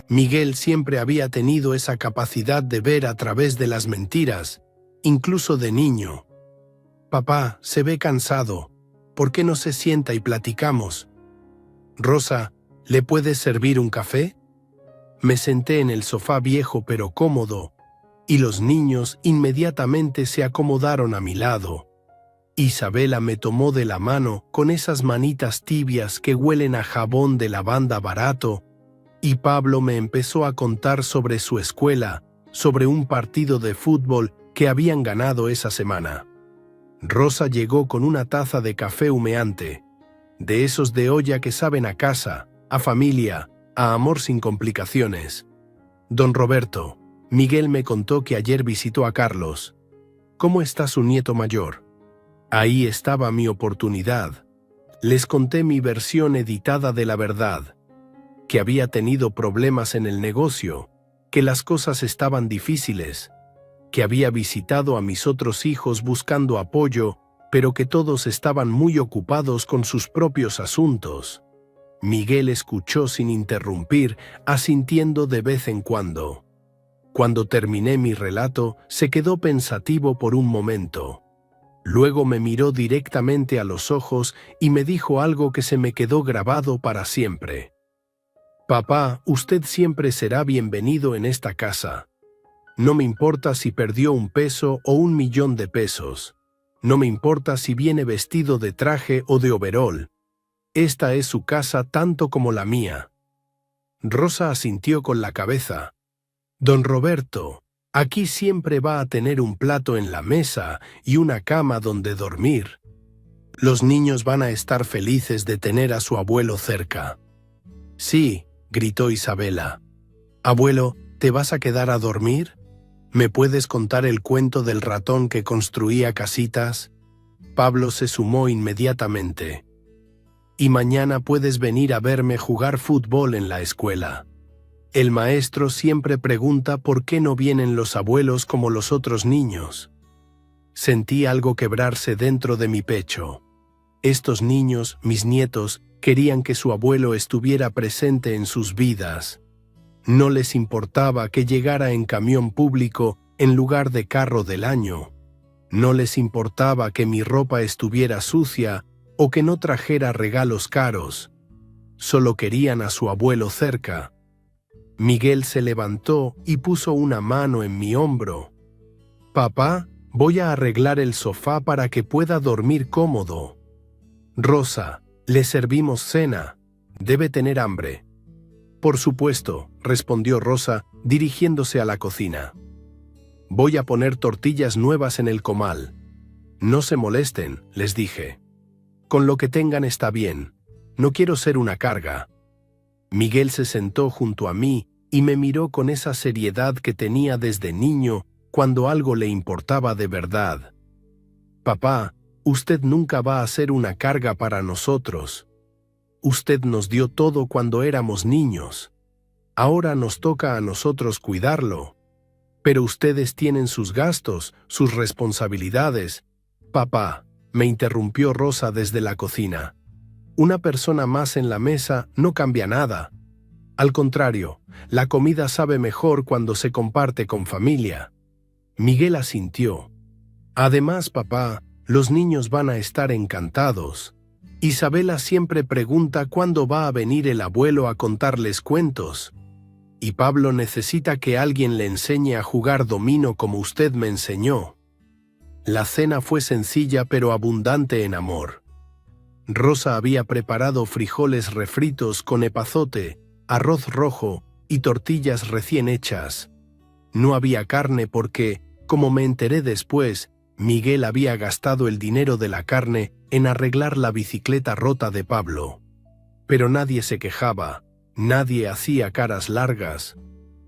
Speaker 1: Miguel siempre había tenido esa capacidad de ver a través de las mentiras, incluso de niño. «Papá, se ve cansado. ¿Por qué no se sienta y platicamos? Rosa, ¿le puedes servir un café?». Me senté en el sofá viejo pero cómodo, y los niños inmediatamente se acomodaron a mi lado. Isabela me tomó de la mano con esas manitas tibias que huelen a jabón de lavanda barato, y Pablo me empezó a contar sobre su escuela, sobre un partido de fútbol que habían ganado esa semana. Rosa llegó con una taza de café humeante, de esos de olla que saben a casa, a familia, a amor sin complicaciones. «Don Roberto, Miguel me contó que ayer visitó a Carlos. ¿Cómo está su nieto mayor?». Ahí estaba mi oportunidad. Les conté mi versión editada de la verdad, que había tenido problemas en el negocio, que las cosas estaban difíciles, que había visitado a mis otros hijos buscando apoyo, pero que todos estaban muy ocupados con sus propios asuntos. Miguel escuchó sin interrumpir, asintiendo de vez en cuando. Cuando terminé mi relato, se quedó pensativo por un momento. Luego me miró directamente a los ojos y me dijo algo que se me quedó grabado para siempre. «Papá, usted siempre será bienvenido en esta casa. No me importa si perdió 1 peso o 1 millón de pesos. No me importa si viene vestido de traje o de overol. Esta es su casa tanto como la mía». Rosa asintió con la cabeza. «Don Roberto, aquí siempre va a tener un plato en la mesa y una cama donde dormir. Los niños van a estar felices de tener a su abuelo cerca». «Sí», gritó Isabela. «Abuelo, ¿te vas a quedar a dormir? ¿Me puedes contar el cuento del ratón que construía casitas?». Pablo se sumó inmediatamente. «Y mañana puedes venir a verme jugar fútbol en la escuela». El maestro siempre pregunta por qué no vienen los abuelos como los otros niños. Sentí algo quebrarse dentro de mi pecho. Estos niños, mis nietos, querían que su abuelo estuviera presente en sus vidas. No les importaba que llegara en camión público en lugar de carro del año. No les importaba que mi ropa estuviera sucia o que no trajera regalos caros. Solo querían a su abuelo cerca. Miguel se levantó y puso una mano en mi hombro. «Papá, voy a arreglar el sofá para que pueda dormir cómodo. Rosa, le servimos cena. Debe tener hambre». «Por supuesto», respondió Rosa, dirigiéndose a la cocina. «Voy a poner tortillas nuevas en el comal». «No se molesten», les dije. «Con lo que tengan está bien. No quiero ser una carga». Miguel se sentó junto a mí y me miró con esa seriedad que tenía desde niño cuando algo le importaba de verdad. «Papá, usted nunca va a ser una carga para nosotros. Usted nos dio todo cuando éramos niños. Ahora nos toca a nosotros cuidarlo. Pero ustedes tienen sus gastos, sus responsabilidades». «Papá», me interrumpió Rosa desde la cocina. «Una persona más en la mesa no cambia nada. Al contrario, la comida sabe mejor cuando se comparte con familia». Miguel asintió. «Además, papá, los niños van a estar encantados. Isabela siempre pregunta cuándo va a venir el abuelo a contarles cuentos. Y Pablo necesita que alguien le enseñe a jugar dominó como usted me enseñó». La cena fue sencilla pero abundante en amor. Rosa había preparado frijoles refritos con epazote, arroz rojo y tortillas recién hechas. No había carne porque, como me enteré después, Miguel había gastado el dinero de la carne en arreglar la bicicleta rota de Pablo. Pero nadie se quejaba, nadie hacía caras largas.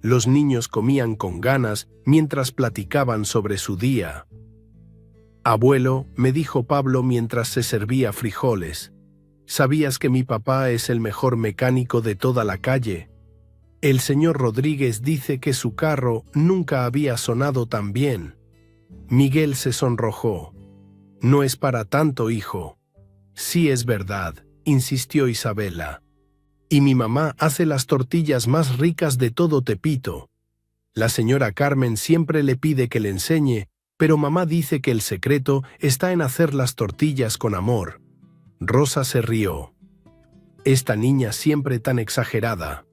Speaker 1: Los niños comían con ganas mientras platicaban sobre su día. «Abuelo», me dijo Pablo mientras se servía frijoles, «¿sabías que mi papá es el mejor mecánico de toda la calle? El señor Rodríguez dice que su carro nunca había sonado tan bien». Miguel se sonrojó. «No es para tanto, hijo». «Sí es verdad», insistió Isabela. «Y mi mamá hace las tortillas más ricas de todo Tepito. La señora Carmen siempre le pide que le enseñe, pero mamá dice que el secreto está en hacer las tortillas con amor». Rosa se rió. «Esta niña siempre tan exagerada».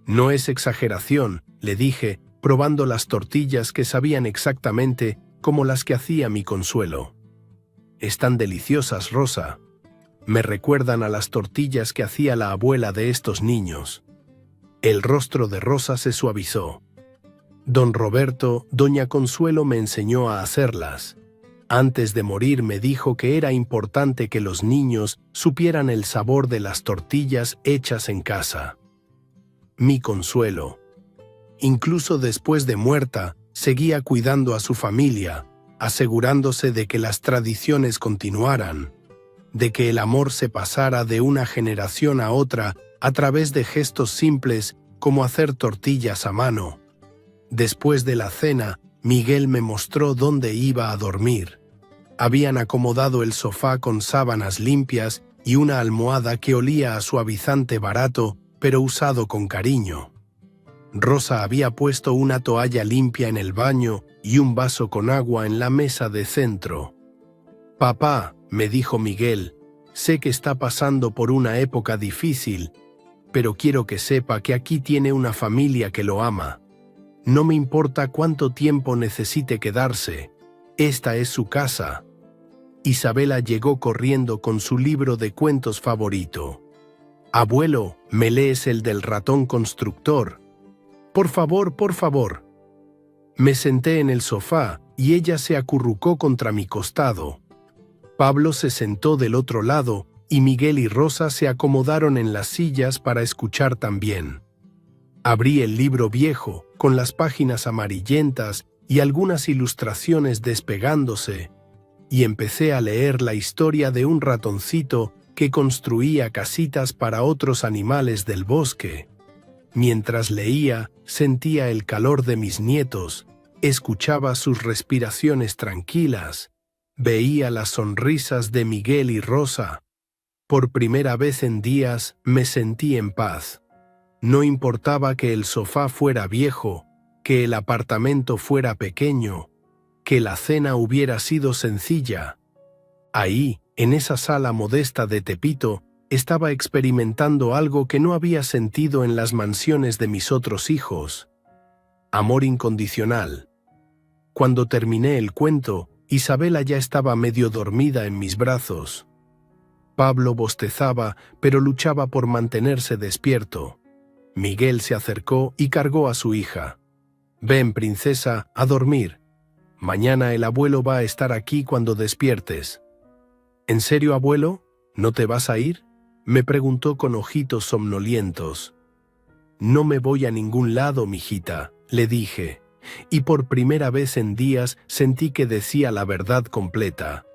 Speaker 1: «No es exageración», le dije, probando las tortillas que sabían exactamente como las que hacía mi Consuelo. «Están deliciosas, Rosa. Me recuerdan a las tortillas que hacía la abuela de estos niños». El rostro de Rosa se suavizó. «Don Roberto, doña Consuelo me enseñó a hacerlas. Antes de morir me dijo que era importante que los niños supieran el sabor de las tortillas hechas en casa». Mi Consuelo. Incluso después de muerta, seguía cuidando a su familia, asegurándose de que las tradiciones continuaran, de que el amor se pasara de una generación a otra a través de gestos simples como hacer tortillas a mano. Después de la cena, Miguel me mostró dónde iba a dormir. Habían acomodado el sofá con sábanas limpias y una almohada que olía a suavizante barato, pero usado con cariño. Rosa había puesto una toalla limpia en el baño y un vaso con agua en la mesa de centro. «Papá», me dijo Miguel, «sé que está pasando por una época difícil, pero quiero que sepa que aquí tiene una familia que lo ama. No me importa cuánto tiempo necesite quedarse. Esta es su casa». Isabela llegó corriendo con su libro de cuentos favorito. «Abuelo, ¿me lees el del ratón constructor? Por favor, por favor». Me senté en el sofá y ella se acurrucó contra mi costado. Pablo se sentó del otro lado y Miguel y Rosa se acomodaron en las sillas para escuchar también. Abrí el libro viejo, con las páginas amarillentas y algunas ilustraciones despegándose, y empecé a leer la historia de un ratoncito que construía casitas para otros animales del bosque. Mientras leía, sentía el calor de mis nietos, escuchaba sus respiraciones tranquilas, veía las sonrisas de Miguel y Rosa. Por primera vez en días me sentí en paz. No importaba que el sofá fuera viejo, que el apartamento fuera pequeño, que la cena hubiera sido sencilla. Ahí, en esa sala modesta de Tepito, estaba experimentando algo que no había sentido en las mansiones de mis otros hijos. Amor incondicional. Cuando terminé el cuento, Isabela ya estaba medio dormida en mis brazos. Pablo bostezaba, pero luchaba por mantenerse despierto. Miguel se acercó y cargó a su hija. «Ven, princesa, a dormir. Mañana el abuelo va a estar aquí cuando despiertes». «¿En serio, abuelo? ¿No te vas a ir?», me preguntó con ojitos somnolientos. «No me voy a ningún lado, mijita», le dije, y por primera vez en días sentí que decía la verdad completa.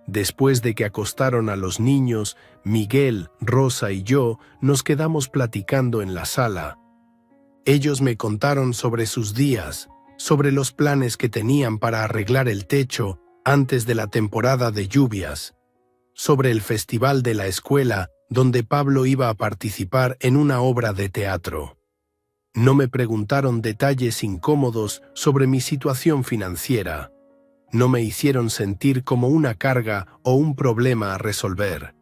Speaker 1: Después de que acostaron a los niños, Miguel, Rosa y yo nos quedamos platicando en la sala. Ellos me contaron sobre sus días, sobre los planes que tenían para arreglar el techo antes de la temporada de lluvias, sobre el festival de la escuela donde Pablo iba a participar en una obra de teatro. No me preguntaron detalles incómodos sobre mi situación financiera. No me hicieron sentir como una carga o un problema a resolver.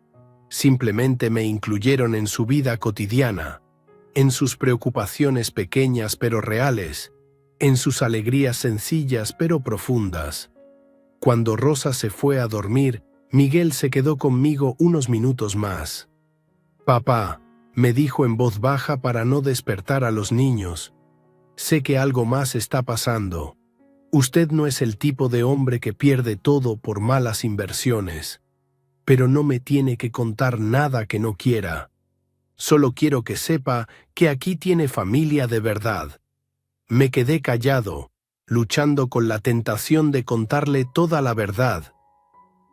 Speaker 1: Simplemente me incluyeron en su vida cotidiana, en sus preocupaciones pequeñas pero reales, en sus alegrías sencillas pero profundas. Cuando Rosa se fue a dormir, Miguel se quedó conmigo unos minutos más. «Papá», me dijo en voz baja para no despertar a los niños, «sé que algo más está pasando. Usted no es el tipo de hombre que pierde todo por malas inversiones. Pero no me tiene que contar nada que no quiera. Solo quiero que sepa que aquí tiene familia de verdad». Me quedé callado, luchando con la tentación de contarle toda la verdad.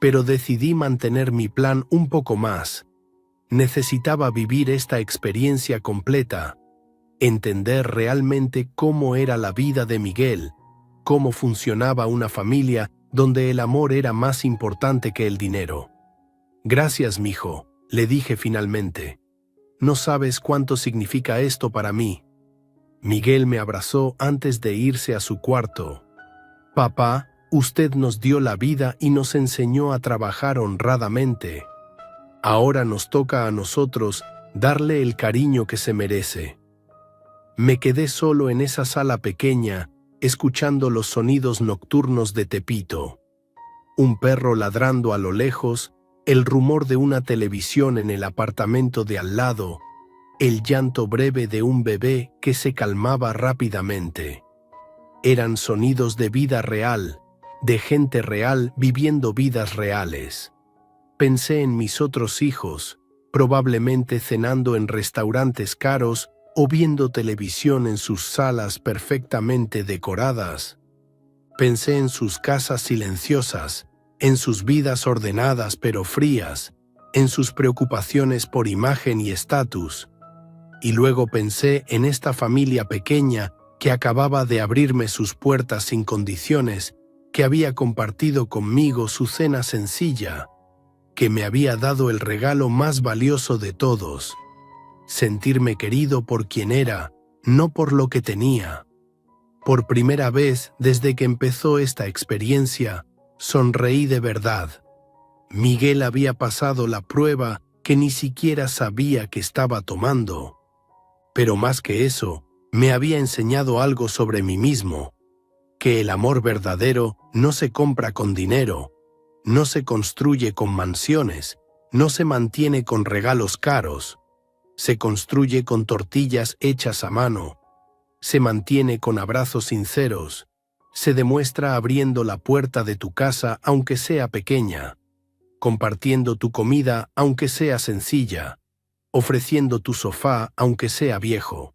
Speaker 1: Pero decidí mantener mi plan un poco más. Necesitaba vivir esta experiencia completa, entender realmente cómo era la vida de Miguel, cómo funcionaba una familia donde el amor era más importante que el dinero. «Gracias, mijo», le dije finalmente. «No sabes cuánto significa esto para mí». Miguel me abrazó antes de irse a su cuarto. «Papá, usted nos dio la vida y nos enseñó a trabajar honradamente. Ahora nos toca a nosotros darle el cariño que se merece». Me quedé solo en esa sala pequeña, escuchando los sonidos nocturnos de Tepito. Un perro ladrando a lo lejos, el rumor de una televisión en el apartamento de al lado, el llanto breve de un bebé que se calmaba rápidamente. Eran sonidos de vida real, de gente real viviendo vidas reales. Pensé en mis otros hijos, probablemente cenando en restaurantes caros o viendo televisión en sus salas perfectamente decoradas. Pensé en sus casas silenciosas, en sus vidas ordenadas pero frías, en sus preocupaciones por imagen y estatus. Y luego pensé en esta familia pequeña que acababa de abrirme sus puertas sin condiciones, que había compartido conmigo su cena sencilla, que me había dado el regalo más valioso de todos: sentirme querido por quien era, no por lo que tenía. Por primera vez desde que empezó esta experiencia, sonreí de verdad. Miguel había pasado la prueba que ni siquiera sabía que estaba tomando. Pero más que eso, me había enseñado algo sobre mí mismo: que el amor verdadero no se compra con dinero, no se construye con mansiones, no se mantiene con regalos caros, se construye con tortillas hechas a mano, se mantiene con abrazos sinceros, se demuestra abriendo la puerta de tu casa aunque sea pequeña, compartiendo tu comida aunque sea sencilla, ofreciendo tu sofá aunque sea viejo.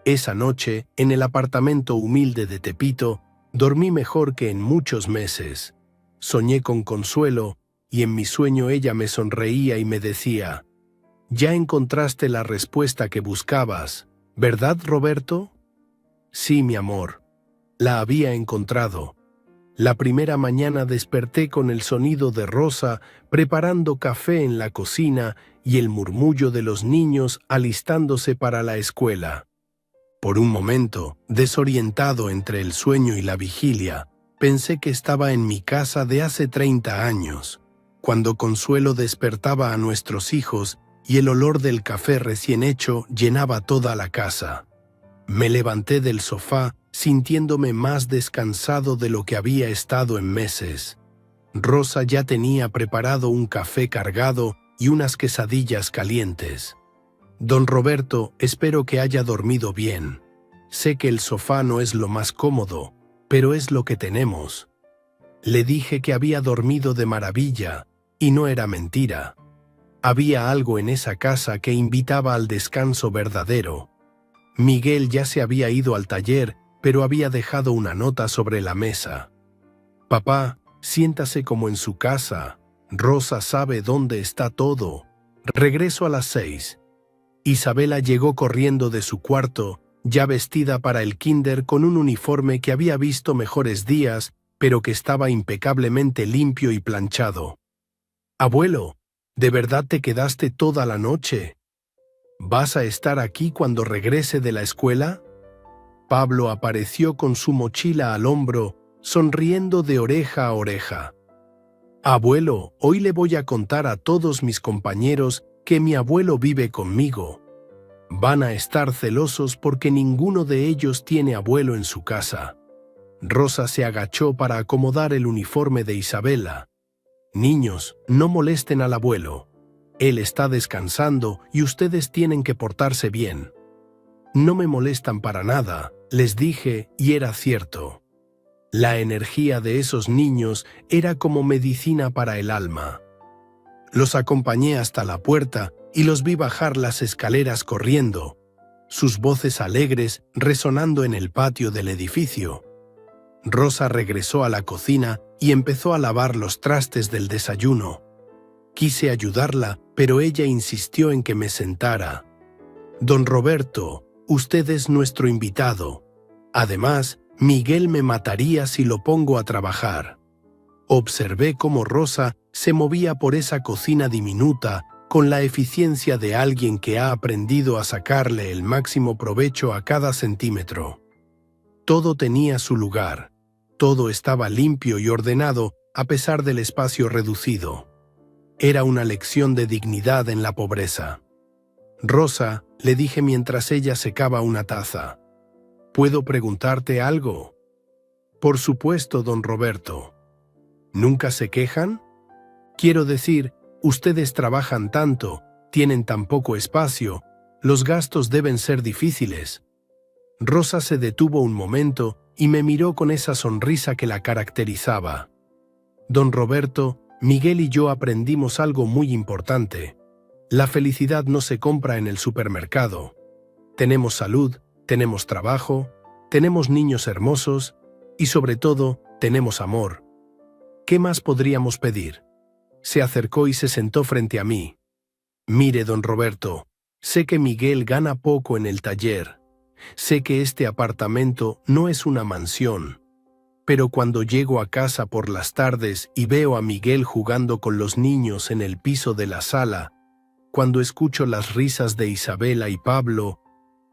Speaker 1: Esa noche, en el apartamento humilde de Tepito, dormí mejor que en muchos meses. Soñé con Consuelo, y en mi sueño ella me sonreía y me decía: «Ya encontraste la respuesta que buscabas. ¿Verdad, Roberto? Sí, mi amor. La había encontrado. La primera mañana desperté con el sonido de Rosa preparando café en la cocina y el murmullo de los niños alistándose para la escuela. Por un momento, desorientado entre el sueño y la vigilia, pensé que estaba en mi casa de hace 30 años, cuando Consuelo despertaba a nuestros hijos y el olor del café recién hecho llenaba toda la casa. Me levanté del sofá sintiéndome más descansado de lo que había estado en meses. Rosa ya tenía preparado un café cargado y unas quesadillas calientes. Don Roberto, espero que haya dormido bien. Sé que el sofá no es lo más cómodo, pero es lo que tenemos. Le dije que había dormido de maravilla, y no era mentira. Había algo en esa casa que invitaba al descanso verdadero. Miguel ya se había ido al taller, pero había dejado una nota sobre la mesa. Papá, siéntase como en su casa. Rosa sabe dónde está todo. Regreso a las 6. Isabela llegó corriendo de su cuarto, ya vestida para el kinder con un uniforme que había visto mejores días, pero que estaba impecablemente limpio y planchado. Abuelo, ¿de verdad te quedaste toda la noche? ¿Vas a estar aquí cuando regrese de la escuela? Pablo apareció con su mochila al hombro, sonriendo de oreja a oreja. Abuelo, hoy le voy a contar a todos mis compañeros que mi abuelo vive conmigo. Van a estar celosos porque ninguno de ellos tiene abuelo en su casa. Rosa se agachó para acomodar el uniforme de Isabela. Niños, no molesten al abuelo. Él está descansando y ustedes tienen que portarse bien. No me molestan para nada, les dije, y era cierto. La energía de esos niños era como medicina para el alma. Los acompañé hasta la puerta y los vi bajar las escaleras corriendo, sus voces alegres resonando en el patio del edificio. Rosa regresó a la cocina y empezó a lavar los trastes del desayuno. Quise ayudarla, pero ella insistió en que me sentara. Don Roberto, usted es nuestro invitado. Además, Miguel me mataría si lo pongo a trabajar. Observé cómo Rosa se movía por esa cocina diminuta con la eficiencia de alguien que ha aprendido a sacarle el máximo provecho a cada centímetro. Todo tenía su lugar. Todo estaba limpio y ordenado a pesar del espacio reducido. Era una lección de dignidad en la pobreza. Rosa, le dije mientras ella secaba una taza. ¿Puedo preguntarte algo? Por supuesto, don Roberto. ¿Nunca se quejan? Quiero decir, ustedes trabajan tanto, tienen tan poco espacio, los gastos deben ser difíciles. Rosa se detuvo un momento y me miró con esa sonrisa que la caracterizaba. Don Roberto, Miguel y yo aprendimos algo muy importante. La felicidad no se compra en el supermercado. Tenemos salud, tenemos trabajo, tenemos niños hermosos y sobre todo, tenemos amor. ¿Qué más podríamos pedir? Se acercó y se sentó frente a mí. Mire, don Roberto, sé que Miguel gana poco en el taller. Sé que este apartamento no es una mansión. Pero cuando llego a casa por las tardes y veo a Miguel jugando con los niños en el piso de la sala, cuando escucho las risas de Isabela y Pablo,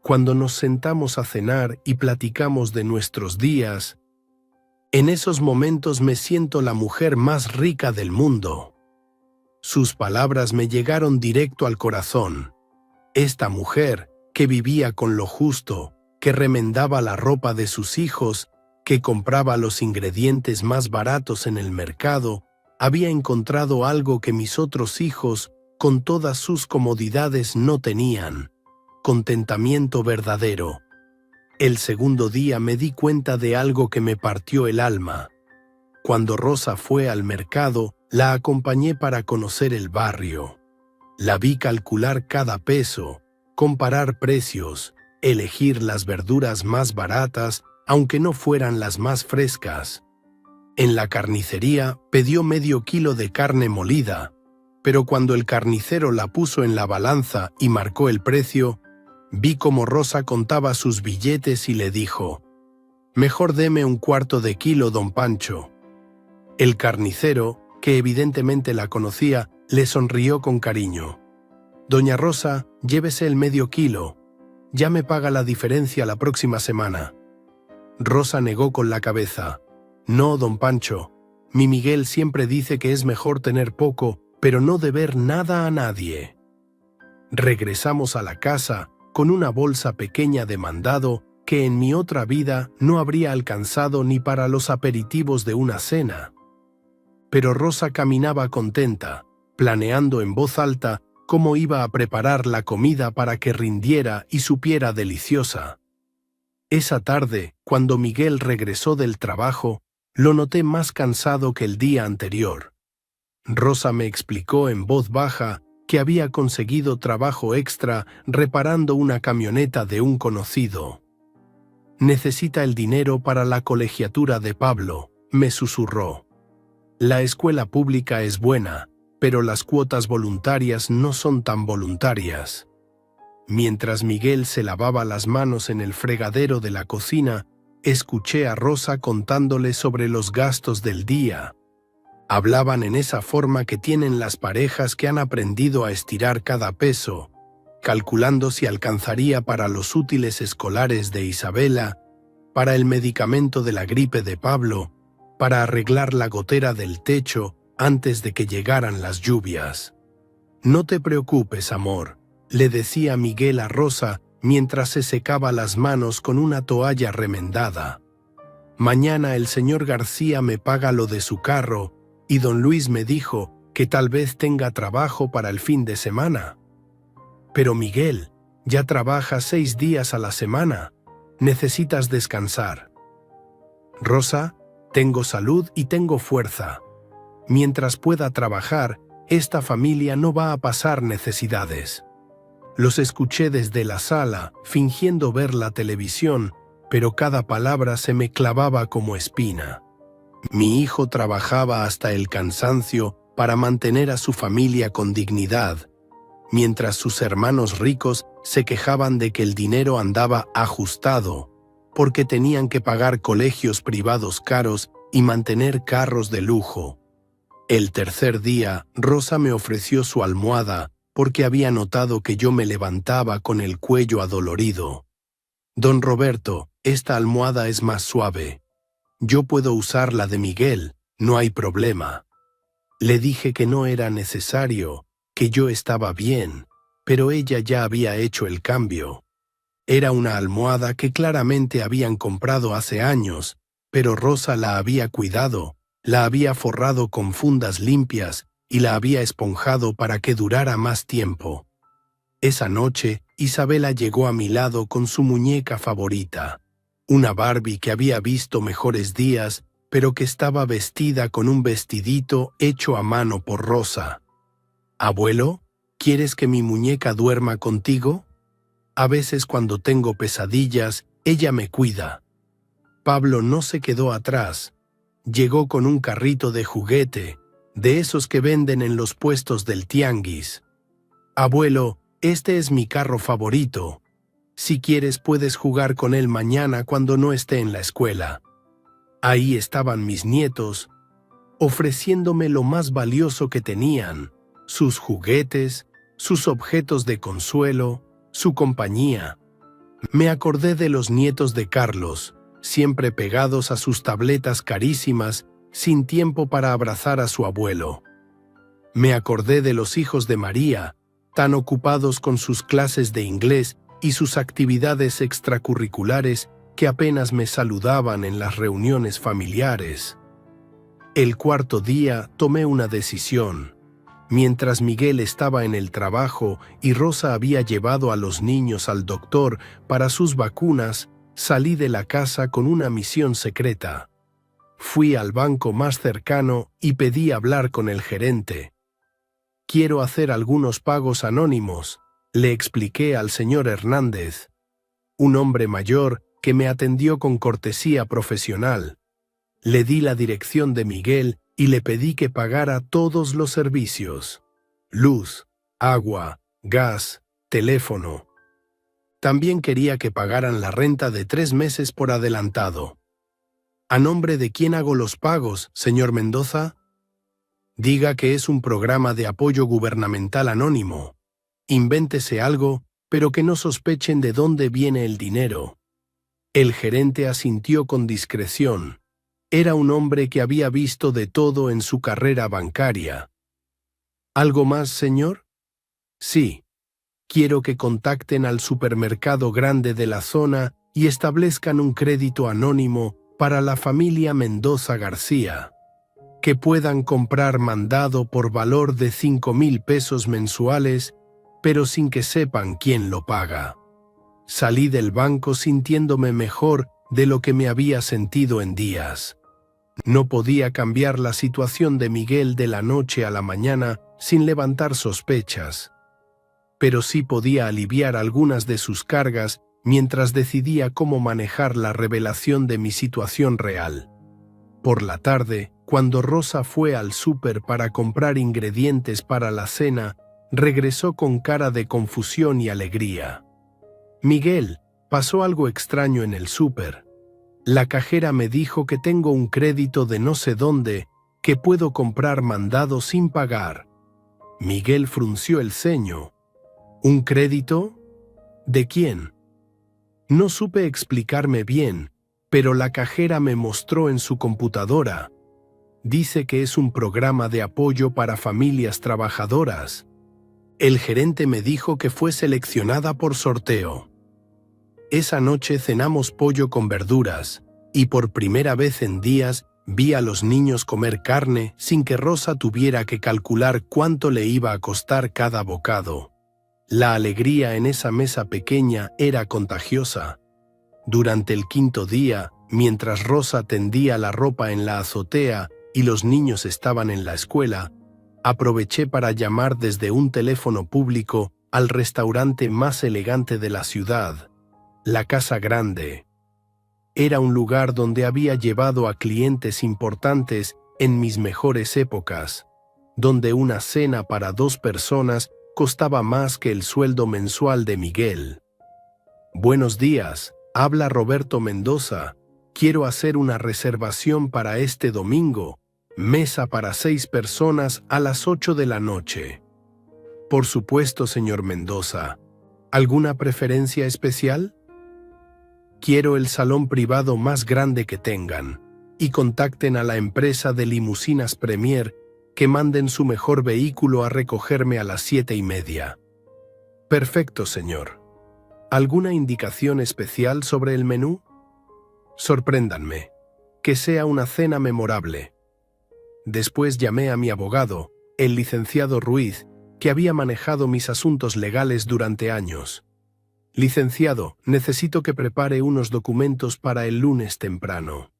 Speaker 1: cuando nos sentamos a cenar y platicamos de nuestros días, en esos momentos me siento la mujer más rica del mundo. Sus palabras me llegaron directo al corazón. Esta mujer, que vivía con lo justo, que remendaba la ropa de sus hijos, que compraba los ingredientes más baratos en el mercado, había encontrado algo que mis otros hijos, con todas sus comodidades, no tenían: contentamiento verdadero. El segundo día me di cuenta de algo que me partió el alma. Cuando Rosa fue al mercado, la acompañé para conocer el barrio. La vi calcular cada peso, comparar precios, elegir las verduras más baratas, aunque no fueran las más frescas. En la carnicería pidió medio kilo de carne molida, pero cuando el carnicero la puso en la balanza y marcó el precio, Vi cómo Rosa contaba sus billetes y le dijo: «Mejor deme 1/4 de kilo, don Pancho». El carnicero, que evidentemente la conocía, le sonrió con cariño. «Doña Rosa, llévese el medio kilo. Ya me paga la diferencia la próxima semana». Rosa negó con la cabeza. «No, don Pancho. Mi Miguel siempre dice que es mejor tener poco, pero no deber nada a nadie». Regresamos a la casa con una bolsa pequeña de mandado que en mi otra vida no habría alcanzado ni para los aperitivos de una cena. Pero Rosa caminaba contenta, planeando en voz alta cómo iba a preparar la comida para que rindiera y supiera deliciosa. Esa tarde, cuando Miguel regresó del trabajo, lo noté más cansado que el día anterior. Rosa me explicó en voz baja que había conseguido trabajo extra reparando una camioneta de un conocido. «Necesita el dinero para la colegiatura de Pablo», me susurró. «La escuela pública es buena, pero las cuotas voluntarias no son tan voluntarias». Mientras Miguel se lavaba las manos en el fregadero de la cocina, escuché a Rosa contándole sobre los gastos del día. Hablaban en esa forma que tienen las parejas que han aprendido a estirar cada peso, calculando si alcanzaría para los útiles escolares de Isabela, para el medicamento de la gripe de Pablo, para arreglar la gotera del techo antes de que llegaran las lluvias. «No te preocupes, amor», le decía Miguel a Rosa mientras se secaba las manos con una toalla remendada. «Mañana el señor García me paga lo de su carro y don Luis me dijo que tal vez tenga trabajo para el fin de semana». «Pero Miguel, ya trabajas 6 días a la semana. Necesitas descansar». «Rosa, tengo salud y tengo fuerza. Mientras pueda trabajar, esta familia no va a pasar necesidades». Los escuché desde la sala, fingiendo ver la televisión, pero cada palabra se me clavaba como espina. Mi hijo trabajaba hasta el cansancio para mantener a su familia con dignidad, mientras sus hermanos ricos se quejaban de que el dinero andaba ajustado, porque tenían que pagar colegios privados caros y mantener carros de lujo. El tercer día, Rosa me ofreció su almohada porque había notado que yo me levantaba con el cuello adolorido. «Don Roberto, esta almohada es más suave. Yo puedo usar la de Miguel, no hay problema». Le dije que no era necesario, que yo estaba bien, pero ella ya había hecho el cambio. Era una almohada que claramente habían comprado hace años, pero Rosa la había cuidado, la había forrado con fundas limpias y la había esponjado para que durara más tiempo. Esa noche, Isabela llegó a mi lado con su muñeca favorita, una Barbie que había visto mejores días, pero que estaba vestida con un vestidito hecho a mano por Rosa. «Abuelo, ¿quieres que mi muñeca duerma contigo? A veces cuando tengo pesadillas, ella me cuida». Pablo no se quedó atrás. Llegó con un carrito de juguete, de esos que venden en los puestos del tianguis. «Abuelo, este es mi carro favorito. Si quieres puedes jugar con él mañana cuando no esté en la escuela». Ahí estaban mis nietos, ofreciéndome lo más valioso que tenían, sus juguetes, sus objetos de consuelo, su compañía. Me acordé de los nietos de Carlos, siempre pegados a sus tabletas carísimas, sin tiempo para abrazar a su abuelo. Me acordé de los hijos de María, tan ocupados con sus clases de inglés y sus actividades extracurriculares que apenas me saludaban en las reuniones familiares. El cuarto día tomé una decisión. Mientras Miguel estaba en el trabajo y Rosa había llevado a los niños al doctor para sus vacunas, salí de la casa con una misión secreta. Fui al banco más cercano y pedí hablar con el gerente. «Quiero hacer algunos pagos anónimos», le expliqué al señor Hernández, un hombre mayor que me atendió con cortesía profesional. Le di la dirección de Miguel y le pedí que pagara todos los servicios: luz, agua, gas, teléfono. También quería que pagaran la renta de 3 meses por adelantado. ¿A nombre de quién hago los pagos, señor Mendoza? Diga que es un programa de apoyo gubernamental anónimo. Invéntese algo, pero que no sospechen de dónde viene el dinero. El gerente asintió con discreción. Era un hombre que había visto de todo en su carrera bancaria. ¿Algo más, señor? Sí. Quiero que contacten al supermercado grande de la zona y establezcan un crédito anónimo para la familia Mendoza García. Que puedan comprar mandado por valor de 5,000 pesos mensuales, pero sin que sepan quién lo paga. Salí del banco sintiéndome mejor de lo que me había sentido en días. No podía cambiar la situación de Miguel de la noche a la mañana sin levantar sospechas, pero sí podía aliviar algunas de sus cargas mientras decidía cómo manejar la revelación de mi situación real. Por la tarde, cuando Rosa fue al súper para comprar ingredientes para la cena, regresó con cara de confusión y alegría. Miguel, pasó algo extraño en el súper. La cajera me dijo que tengo un crédito de no sé dónde, que puedo comprar mandado sin pagar. Miguel frunció el ceño. ¿Un crédito? ¿De quién? No supe explicarme bien, pero la cajera me mostró en su computadora. Dice que es un programa de apoyo para familias trabajadoras. El gerente me dijo que fue seleccionada por sorteo. Esa noche cenamos pollo con verduras, y por primera vez en días vi a los niños comer carne sin que Rosa tuviera que calcular cuánto le iba a costar cada bocado. La alegría en esa mesa pequeña era contagiosa. Durante el 5.º día, mientras Rosa tendía la ropa en la azotea y los niños estaban en la escuela, aproveché para llamar desde un teléfono público al restaurante más elegante de la ciudad, la Casa Grande. Era un lugar donde había llevado a clientes importantes en mis mejores épocas, donde una cena para 2 personas costaba más que el sueldo mensual de Miguel. Buenos días, habla Roberto Mendoza. Quiero hacer una reservación para este domingo, mesa para 6 personas a las 8 de la noche. Por supuesto, señor Mendoza. ¿Alguna preferencia especial? Quiero el salón privado más grande que tengan, y contacten a la empresa de limusinas Premier que manden su mejor vehículo a recogerme a las 7:30. Perfecto, señor. ¿Alguna indicación especial sobre el menú? Sorpréndanme. Que sea una cena memorable. Después llamé a mi abogado, el licenciado Ruiz, que había manejado mis asuntos legales durante años. Licenciado, necesito que prepare unos documentos para el lunes temprano.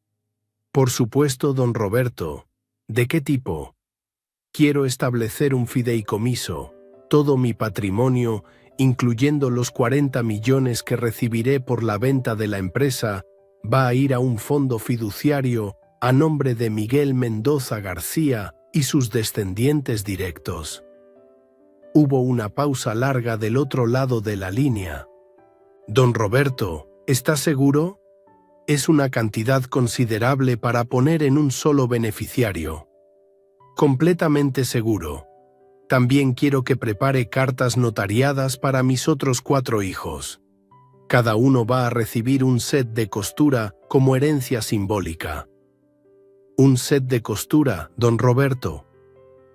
Speaker 1: Por supuesto, don Roberto. ¿De qué tipo? Quiero establecer un fideicomiso. Todo mi patrimonio, incluyendo los 40 millones que recibiré por la venta de la empresa, va a ir a un fondo fiduciario a nombre de Miguel Mendoza García y sus descendientes directos. Hubo una pausa larga del otro lado de la línea. Don Roberto, ¿está seguro? Es una cantidad considerable para poner en un solo beneficiario. Completamente seguro. También quiero que prepare cartas notariadas para mis otros 4 hijos. Cada uno va a recibir un set de costura como herencia simbólica. ¿Un set de costura, don Roberto?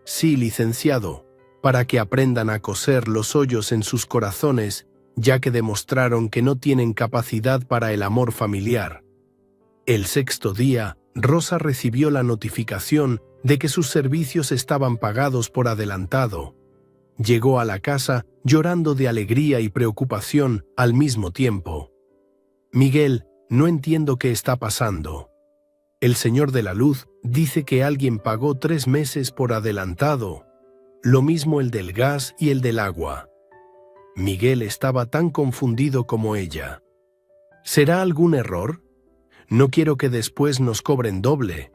Speaker 1: Sí, licenciado, para que aprendan a coser los hoyos en sus corazones, ya que demostraron que no tienen capacidad para el amor familiar. El 6.º día, Rosa recibió la notificación de que sus servicios estaban pagados por adelantado. Llegó a la casa llorando de alegría y preocupación al mismo tiempo. Miguel, no entiendo qué está pasando. El señor de la luz dice que alguien pagó 3 meses por adelantado. Lo mismo el del gas y el del agua. Miguel estaba tan confundido como ella. ¿Será algún error? No quiero que después nos cobren doble.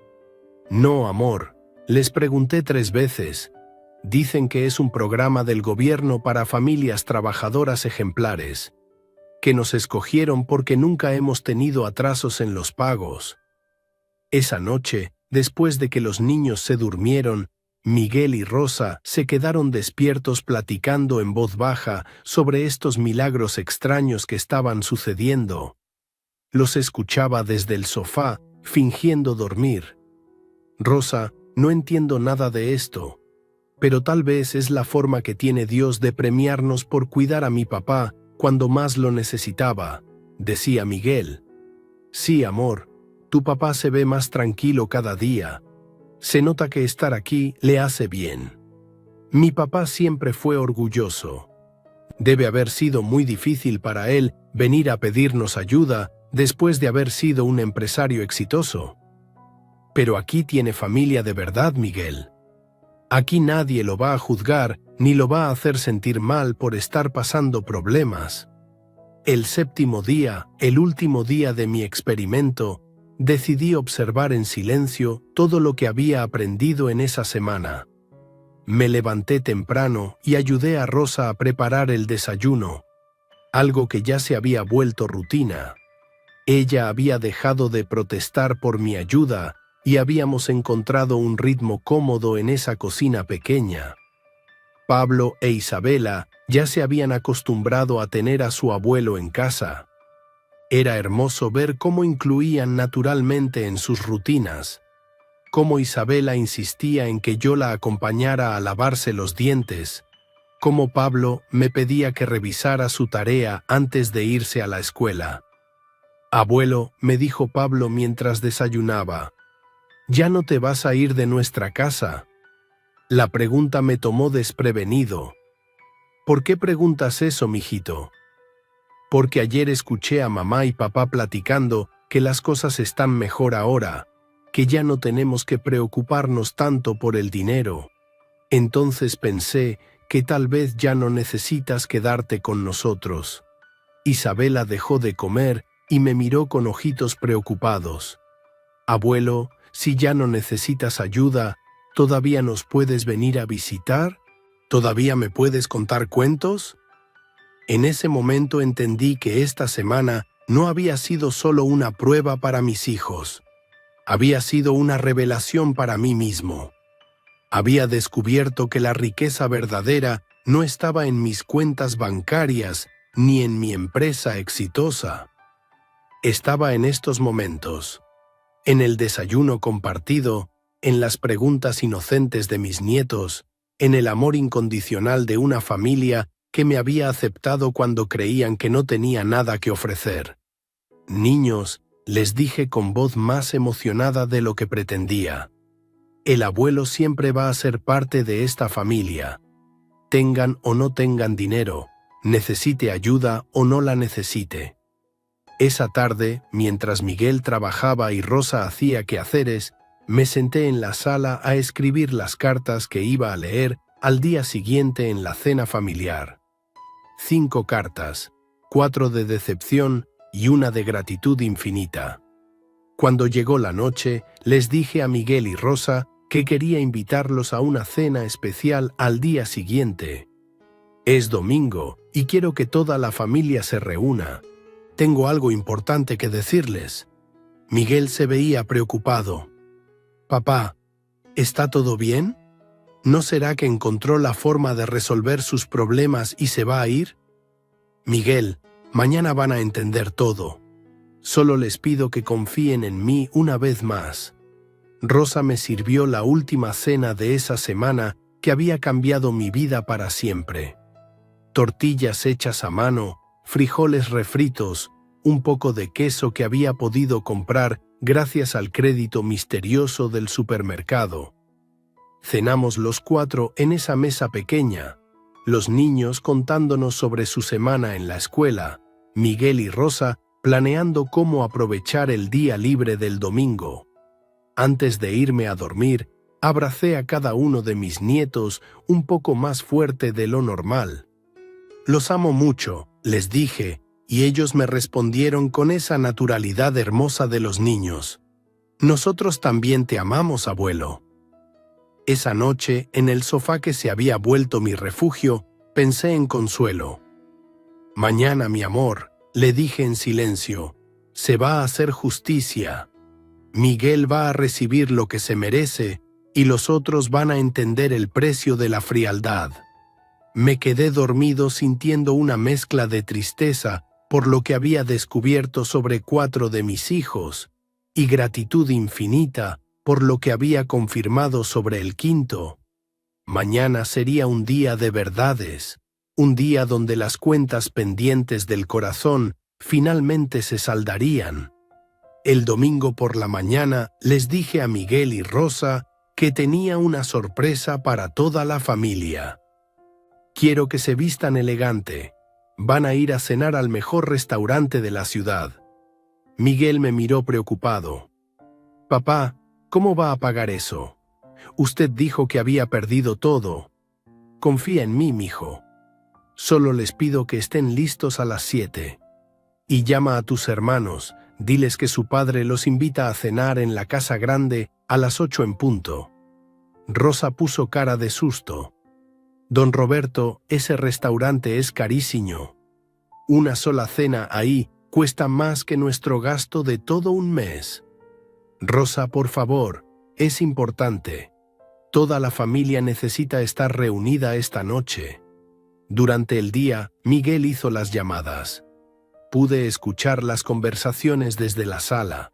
Speaker 1: No, amor, les pregunté 3 veces. Dicen que es un programa del gobierno para familias trabajadoras ejemplares. que nos escogieron porque nunca hemos tenido atrasos en los pagos. Esa noche, después de que los niños se durmieron, Miguel y Rosa se quedaron despiertos platicando en voz baja sobre estos milagros extraños que estaban sucediendo. Los escuchaba desde el sofá, fingiendo dormir. Rosa, no entiendo nada de esto, pero tal vez es la forma que tiene Dios de premiarnos por cuidar a mi papá cuando más lo necesitaba, decía Miguel. Sí, amor, tu papá se ve más tranquilo cada día. Se nota que estar aquí le hace bien. Mi papá siempre fue orgulloso. Debe haber sido muy difícil para él venir a pedirnos ayuda después de haber sido un empresario exitoso. Pero aquí tiene familia de verdad, Miguel. Aquí nadie lo va a juzgar ni lo va a hacer sentir mal por estar pasando problemas. El séptimo día, el último día de mi experimento, decidí observar en silencio todo lo que había aprendido en esa semana. Me levanté temprano y ayudé a Rosa a preparar el desayuno, algo que ya se había vuelto rutina. Ella había dejado de protestar por mi ayuda y habíamos encontrado un ritmo cómodo en esa cocina pequeña. Pablo e Isabela ya se habían acostumbrado a tener a su abuelo en casa. Era hermoso ver cómo incluían naturalmente en sus rutinas, cómo Isabela insistía en que yo la acompañara a lavarse los dientes, cómo Pablo me pedía que revisara su tarea antes de irse a la escuela. Abuelo, me dijo Pablo mientras desayunaba, ¿ya no te vas a ir de nuestra casa? La pregunta me tomó desprevenido. ¿Por qué preguntas eso, mijito? Porque ayer escuché a mamá y papá platicando que las cosas están mejor ahora, que ya no tenemos que preocuparnos tanto por el dinero. Entonces pensé que tal vez ya no necesitas quedarte con nosotros. Isabela dejó de comer y me miró con ojitos preocupados. Abuelo, si ya no necesitas ayuda, ¿todavía nos puedes venir a visitar? ¿Todavía me puedes contar cuentos? En ese momento entendí que esta semana no había sido solo una prueba para mis hijos. Había sido una revelación para mí mismo. Había descubierto que la riqueza verdadera no estaba en mis cuentas bancarias ni en mi empresa exitosa. Estaba en estos momentos, en el desayuno compartido, en las preguntas inocentes de mis nietos, en el amor incondicional de una familia que me había aceptado cuando creían que no tenía nada que ofrecer. Niños, les dije con voz más emocionada de lo que pretendía. El abuelo siempre va a ser parte de esta familia. Tengan o no tengan dinero, necesite ayuda o no la necesite. Esa tarde, mientras Miguel trabajaba y Rosa hacía quehaceres, me senté en la sala a escribir las cartas que iba a leer al día siguiente en la cena familiar. 5 cartas, 4 de decepción y una de gratitud infinita. Cuando llegó la noche, les dije a Miguel y Rosa que quería invitarlos a una cena especial al día siguiente. Es domingo y quiero que toda la familia se reúna. Tengo algo importante que decirles. Miguel se veía preocupado. Papá, ¿está todo bien? ¿No será que encontró la forma de resolver sus problemas y se va a ir? Miguel, mañana van a entender todo. Solo les pido que confíen en mí una vez más. Rosa me sirvió la última cena de esa semana que había cambiado mi vida para siempre. Tortillas hechas a mano, frijoles refritos, un poco de queso que había podido comprar gracias al crédito misterioso del supermercado. Cenamos los 4 en esa mesa pequeña, los niños contándonos sobre su semana en la escuela, Miguel y Rosa planeando cómo aprovechar el día libre del domingo. Antes de irme a dormir, abracé a cada uno de mis nietos un poco más fuerte de lo normal. Los amo mucho, les dije, y ellos me respondieron con esa naturalidad hermosa de los niños. Nosotros también te amamos, abuelo. Esa noche, en el sofá que se había vuelto mi refugio, pensé en Consuelo. Mañana, mi amor, Le dije en silencio, se va a hacer justicia. Miguel va a recibir lo que se merece y los otros van a entender el precio de la frialdad. Me quedé dormido sintiendo una mezcla de tristeza por lo que había descubierto sobre 4 de mis hijos y gratitud infinita por lo que había confirmado sobre el 5. Mañana sería un día de verdades, un día donde las cuentas pendientes del corazón finalmente se saldarían. El domingo por la mañana les dije a Miguel y Rosa que tenía una sorpresa para toda la familia. Quiero que se vistan elegante. Van a ir a cenar al mejor restaurante de la ciudad. Miguel me miró preocupado. Papá, ¿cómo va a pagar eso? Usted dijo que había perdido todo. Confía en mí, mijo. Solo les pido que estén listos a las 7. Y llama a tus hermanos, diles que su padre los invita a cenar en la casa grande a las 8 en punto. Rosa puso cara de susto. Don Roberto, ese restaurante es carísimo. Una sola cena ahí cuesta más que nuestro gasto de todo un mes. Rosa, por favor, es importante. Toda la familia necesita estar reunida esta noche. Durante el día, Miguel hizo las llamadas. Pude escuchar las conversaciones desde la sala.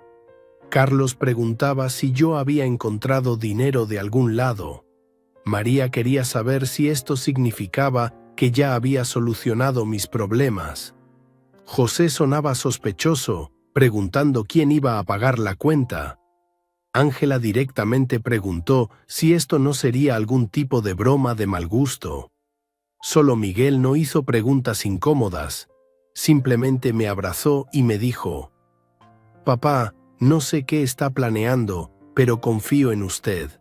Speaker 1: Carlos preguntaba si yo había encontrado dinero de algún lado. María quería saber si esto significaba que ya había solucionado mis problemas. José sonaba sospechoso, preguntando quién iba a pagar la cuenta. Ángela directamente preguntó si esto no sería algún tipo de broma de mal gusto. Solo Miguel no hizo preguntas incómodas. Simplemente me abrazó y me dijo: «Papá, no sé qué está planeando, pero confío en usted».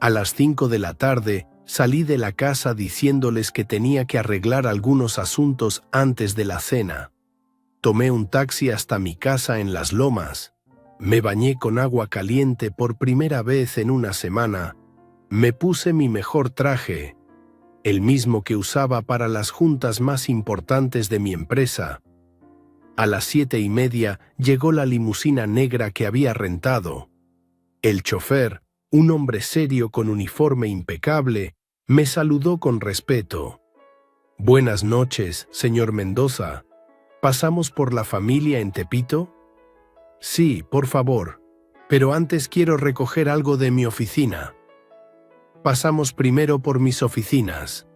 Speaker 1: A las 5 de la tarde salí de la casa diciéndoles que tenía que arreglar algunos asuntos antes de la cena. Tomé un taxi hasta mi casa en Las Lomas. Me bañé con agua caliente por primera vez en una semana. Me puse mi mejor traje, el mismo que usaba para las juntas más importantes de mi empresa. A las 7:30 llegó la limusina negra que había rentado. El chofer, un hombre serio con uniforme impecable, me saludó con respeto. «Buenas noches, señor Mendoza. ¿Pasamos por la familia en Tepito?» «Sí, por favor, pero antes quiero recoger algo de mi oficina». Pasamos primero por mis oficinas.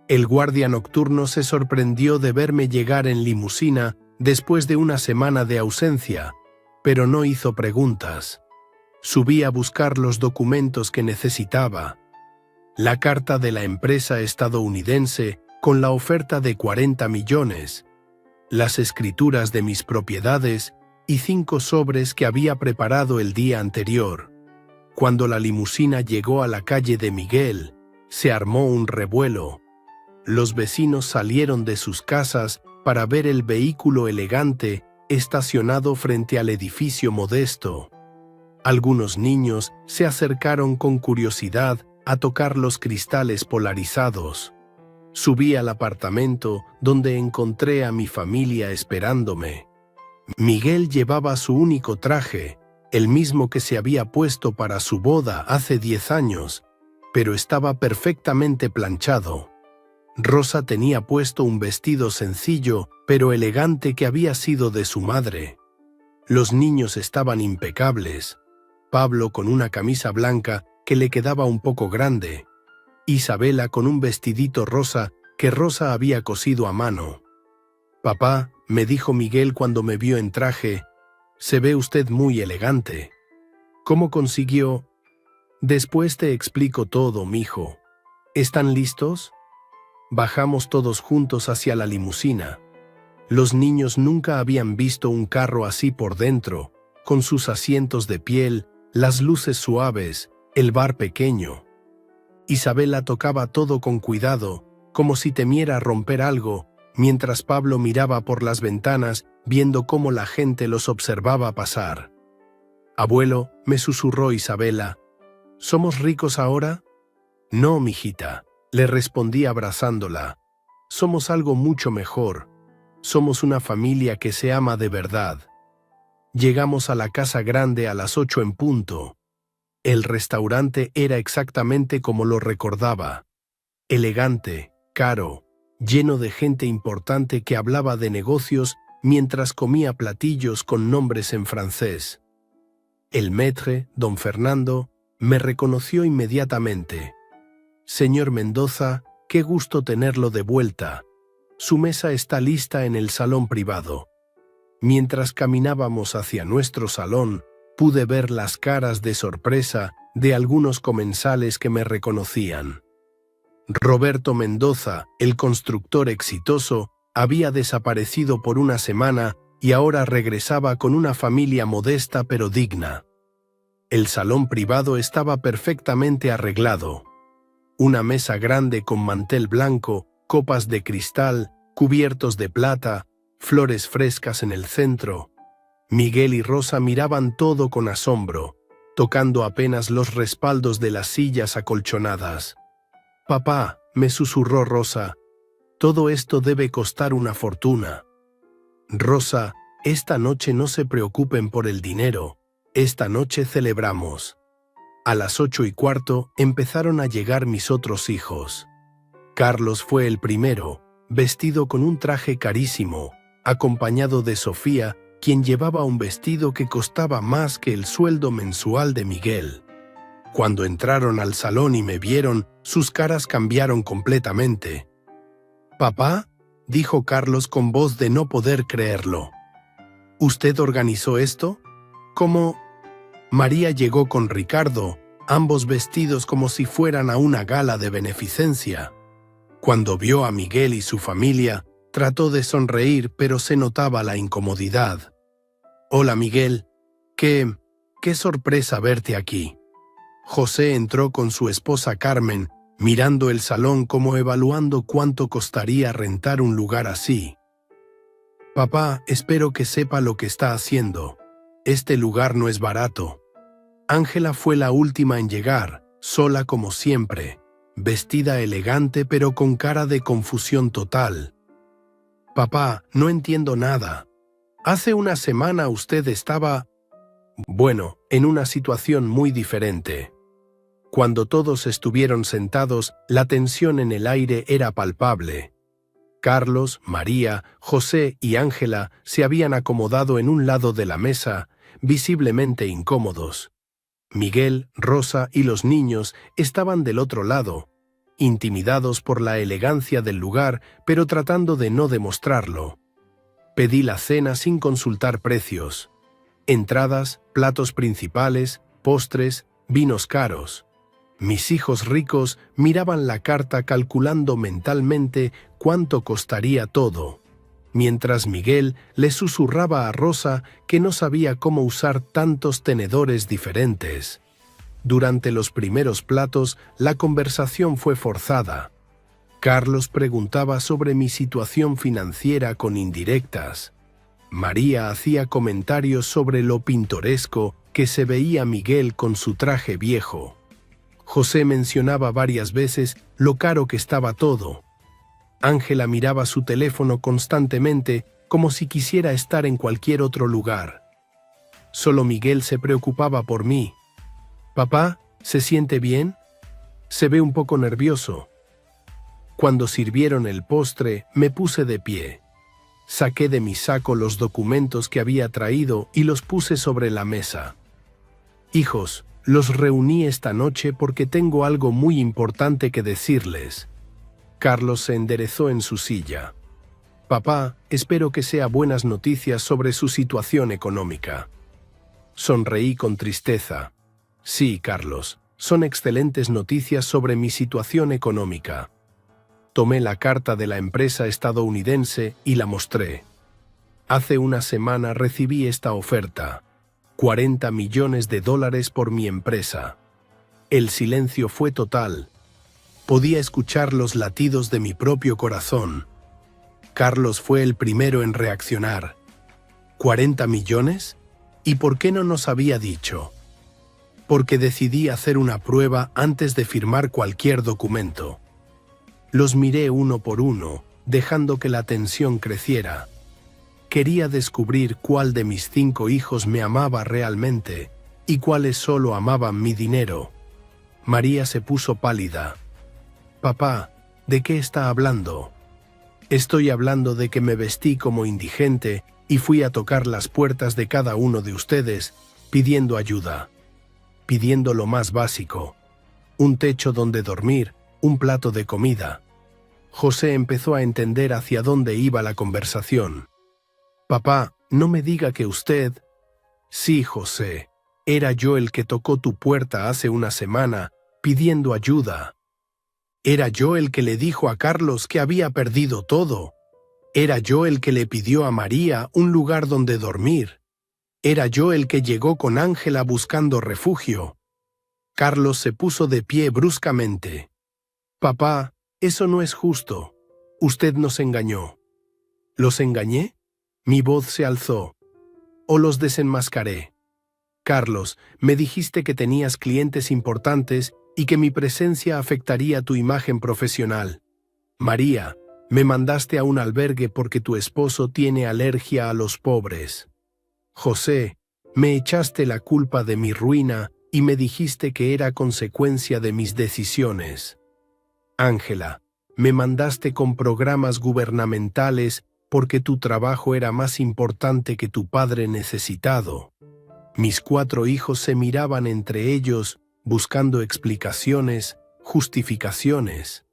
Speaker 1: El guardia nocturno se sorprendió de verme llegar en limusina después de una semana de ausencia, pero no hizo preguntas. Subí a buscar los documentos que necesitaba. La carta de la empresa estadounidense con la oferta de 40 millones, las escrituras de mis propiedades y 5 sobres que había preparado el día anterior. Cuando la limusina llegó a la calle de Miguel, se armó un revuelo. Los vecinos salieron de sus casas para ver el vehículo elegante estacionado frente al edificio modesto. Algunos niños se acercaron con curiosidad a tocar los cristales polarizados. Subí al apartamento donde encontré a mi familia esperándome. Miguel llevaba su único traje, el mismo que se había puesto para su boda hace 10 años, pero estaba perfectamente planchado. Rosa tenía puesto un vestido sencillo pero elegante que había sido de su madre. Los niños estaban impecables. Pablo con una camisa blanca que le quedaba un poco grande. Isabela con un vestidito rosa que Rosa había cosido a mano. «Papá», me dijo Miguel cuando me vio en traje, «se ve usted muy elegante. ¿Cómo consiguió?» «Después te explico todo, mijo. ¿Están listos?» Bajamos todos juntos hacia la limusina. Los niños nunca habían visto un carro así por dentro, con sus asientos de piel, las luces suaves, el bar pequeño. Isabela tocaba todo con cuidado, como si temiera romper algo, mientras Pablo miraba por las ventanas viendo cómo la gente los observaba pasar. «Abuelo», me susurró Isabela, «¿somos ricos ahora?» «No, mijita», le respondí abrazándola. «Somos algo mucho mejor. Somos una familia que se ama de verdad. Llegamos a la casa grande a las 8 en punto. El restaurante era exactamente como lo recordaba. Elegante, caro, lleno de gente importante que hablaba de negocios mientras comía platillos con nombres en francés. El maître, don Fernando, me reconoció inmediatamente. «Señor Mendoza, qué gusto tenerlo de vuelta. Su mesa está lista en el salón privado». Mientras caminábamos hacia nuestro salón, pude ver las caras de sorpresa de algunos comensales que me reconocían. Roberto Mendoza, el constructor exitoso, había desaparecido por una semana y ahora regresaba con una familia modesta pero digna. El salón privado estaba perfectamente arreglado. Una mesa grande con mantel blanco, copas de cristal, cubiertos de plata, flores frescas en el centro. Miguel y Rosa miraban todo con asombro, tocando apenas los respaldos de las sillas acolchonadas. «Papá», me susurró Rosa, «todo esto debe costar una fortuna». «Rosa, esta noche no se preocupen por el dinero, esta noche celebramos». A las 8:15 empezaron a llegar mis otros hijos. Carlos fue el primero, vestido con un traje carísimo, acompañado de Sofía, quien llevaba un vestido que costaba más que el sueldo mensual de Miguel. Cuando entraron al salón y me vieron, sus caras cambiaron completamente. «Papá», dijo Carlos con voz de no poder creerlo. «¿Usted organizó esto? ¿Cómo?» María llegó con Ricardo, ambos vestidos como si fueran a una gala de beneficencia. Cuando vio a Miguel y su familia, trató de sonreír, pero se notaba la incomodidad. «Hola, Miguel. Qué sorpresa verte aquí». José entró con su esposa Carmen, mirando el salón como evaluando cuánto costaría rentar un lugar así. «Papá, espero que sepa lo que está haciendo. Este lugar no es barato». Ángela fue la última en llegar, sola como siempre, vestida elegante pero con cara de confusión total. «Papá, no entiendo nada. Hace una semana usted estaba...». Bueno, en una situación muy diferente. Cuando todos estuvieron sentados, la tensión en el aire era palpable. Carlos, María, José y Ángela se habían acomodado en un lado de la mesa, visiblemente incómodos. Miguel, Rosa y los niños estaban del otro lado, intimidados por la elegancia del lugar, pero tratando de no demostrarlo. Pedí la cena sin consultar precios. Entradas, platos principales, postres, vinos caros. Mis hijos ricos miraban la carta calculando mentalmente cuánto costaría todo, mientras Miguel le susurraba a Rosa que no sabía cómo usar tantos tenedores diferentes. Durante los primeros platos, la conversación fue forzada. Carlos preguntaba sobre mi situación financiera con indirectas. María hacía comentarios sobre lo pintoresco que se veía Miguel con su traje viejo. José mencionaba varias veces lo caro que estaba todo. Ángela miraba su teléfono constantemente como si quisiera estar en cualquier otro lugar. Solo Miguel se preocupaba por mí. «Papá, ¿se siente bien? Se ve un poco nervioso». Cuando sirvieron el postre, me puse de pie. Saqué de mi saco los documentos que había traído y los puse sobre la mesa. «Hijos, los reuní esta noche porque tengo algo muy importante que decirles». Carlos se enderezó en su silla. «Papá, espero que sea buenas noticias sobre su situación económica». Sonreí con tristeza. «Sí, Carlos, son excelentes noticias sobre mi situación económica». Tomé la carta de la empresa estadounidense y la mostré. «Hace una semana recibí esta oferta. $40 millones por mi empresa». El silencio fue total. Podía escuchar los latidos de mi propio corazón. Carlos fue el primero en reaccionar. ¿40 millones? ¿Y por qué no nos había dicho? Porque decidí hacer una prueba antes de firmar cualquier documento. Los miré uno por uno, dejando que la tensión creciera. Quería descubrir cuál de mis 5 hijos me amaba realmente y cuáles solo amaban mi dinero. María se puso pálida. Papá, ¿de qué está hablando? Estoy hablando de que me vestí como indigente y fui a tocar las puertas de cada uno de ustedes pidiendo ayuda, pidiendo lo más básico, un techo donde dormir, un plato de comida. José empezó a entender hacia dónde iba la conversación. Papá, no me diga que usted... Sí, José, era yo el que tocó tu puerta hace una semana pidiendo ayuda. Era yo el que le dijo a Carlos que había perdido todo. Era yo el que le pidió a María un lugar donde dormir. Era yo el que llegó con Ángela buscando refugio. Carlos se puso de pie bruscamente. Papá, eso no es justo. Usted nos engañó. ¿Los engañé? Mi voz se alzó. ¿O los desenmascaré? Carlos, me dijiste que tenías clientes importantes y que mi presencia afectaría tu imagen profesional. María, me mandaste a un albergue porque tu esposo tiene alergia a los pobres. José, me echaste la culpa de mi ruina y me dijiste que era consecuencia de mis decisiones. Ángela, me mandaste con programas gubernamentales porque tu trabajo era más importante que tu padre necesitado. Mis 4 hijos se miraban entre ellos buscando explicaciones, justificaciones.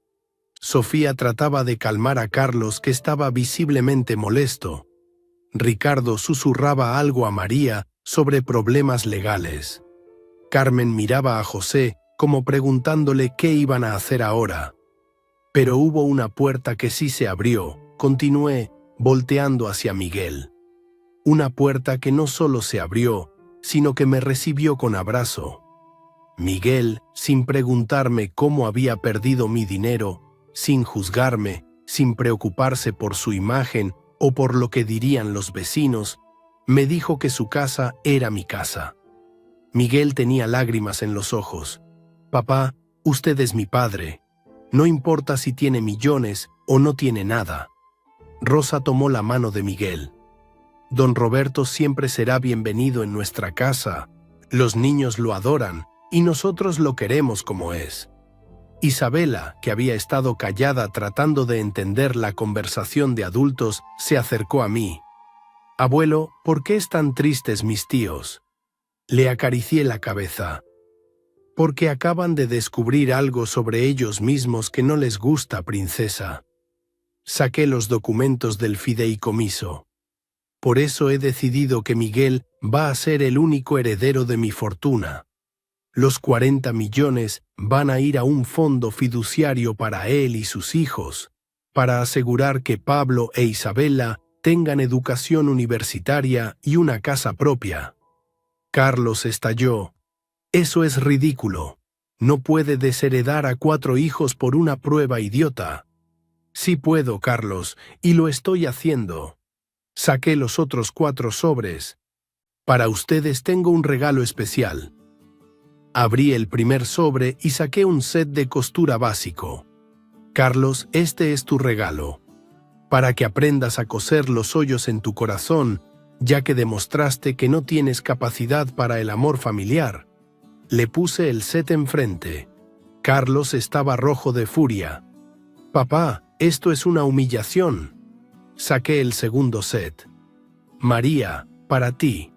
Speaker 1: Sofía trataba de calmar a Carlos, que estaba visiblemente molesto. Ricardo susurraba algo a María sobre problemas legales. Carmen miraba a José como preguntándole qué iban a hacer ahora. Pero hubo una puerta que sí se abrió, continué, volteando hacia Miguel. Una puerta que no solo se abrió, sino que me recibió con abrazo. Miguel, sin preguntarme cómo había perdido mi dinero, sin juzgarme, sin preocuparse por su imagen o por lo que dirían los vecinos, me dijo que su casa era mi casa. Miguel tenía lágrimas en los ojos. Papá, usted es mi padre. No importa si tiene millones o no tiene nada. Rosa tomó la mano de Miguel. Don Roberto siempre será bienvenido en nuestra casa. Los niños lo adoran y nosotros lo queremos como es. Isabela, que había estado callada tratando de entender la conversación de adultos, se acercó a mí. Abuelo, ¿por qué están tristes mis tíos? Le acaricié la cabeza. Porque acaban de descubrir algo sobre ellos mismos que no les gusta, princesa. Saqué los documentos del fideicomiso. Por eso he decidido que Miguel va a ser el único heredero de mi fortuna. Los 40 millones van a ir a un fondo fiduciario para él y sus hijos, para asegurar que Pablo e Isabela tengan educación universitaria y una casa propia. Carlos estalló. Eso es ridículo. No puede desheredar a 4 hijos por una prueba idiota. Sí puedo, Carlos, y lo estoy haciendo. Saqué los otros 4 sobres. Para ustedes tengo un regalo especial. Abrí el primer sobre y saqué un set de costura básico. Carlos, este es tu regalo. Para que aprendas a coser los hoyos en tu corazón, ya que demostraste que no tienes capacidad para el amor familiar. Le puse el set enfrente. Carlos estaba rojo de furia. Papá, esto es una humillación. Saqué el segundo set. María, para ti.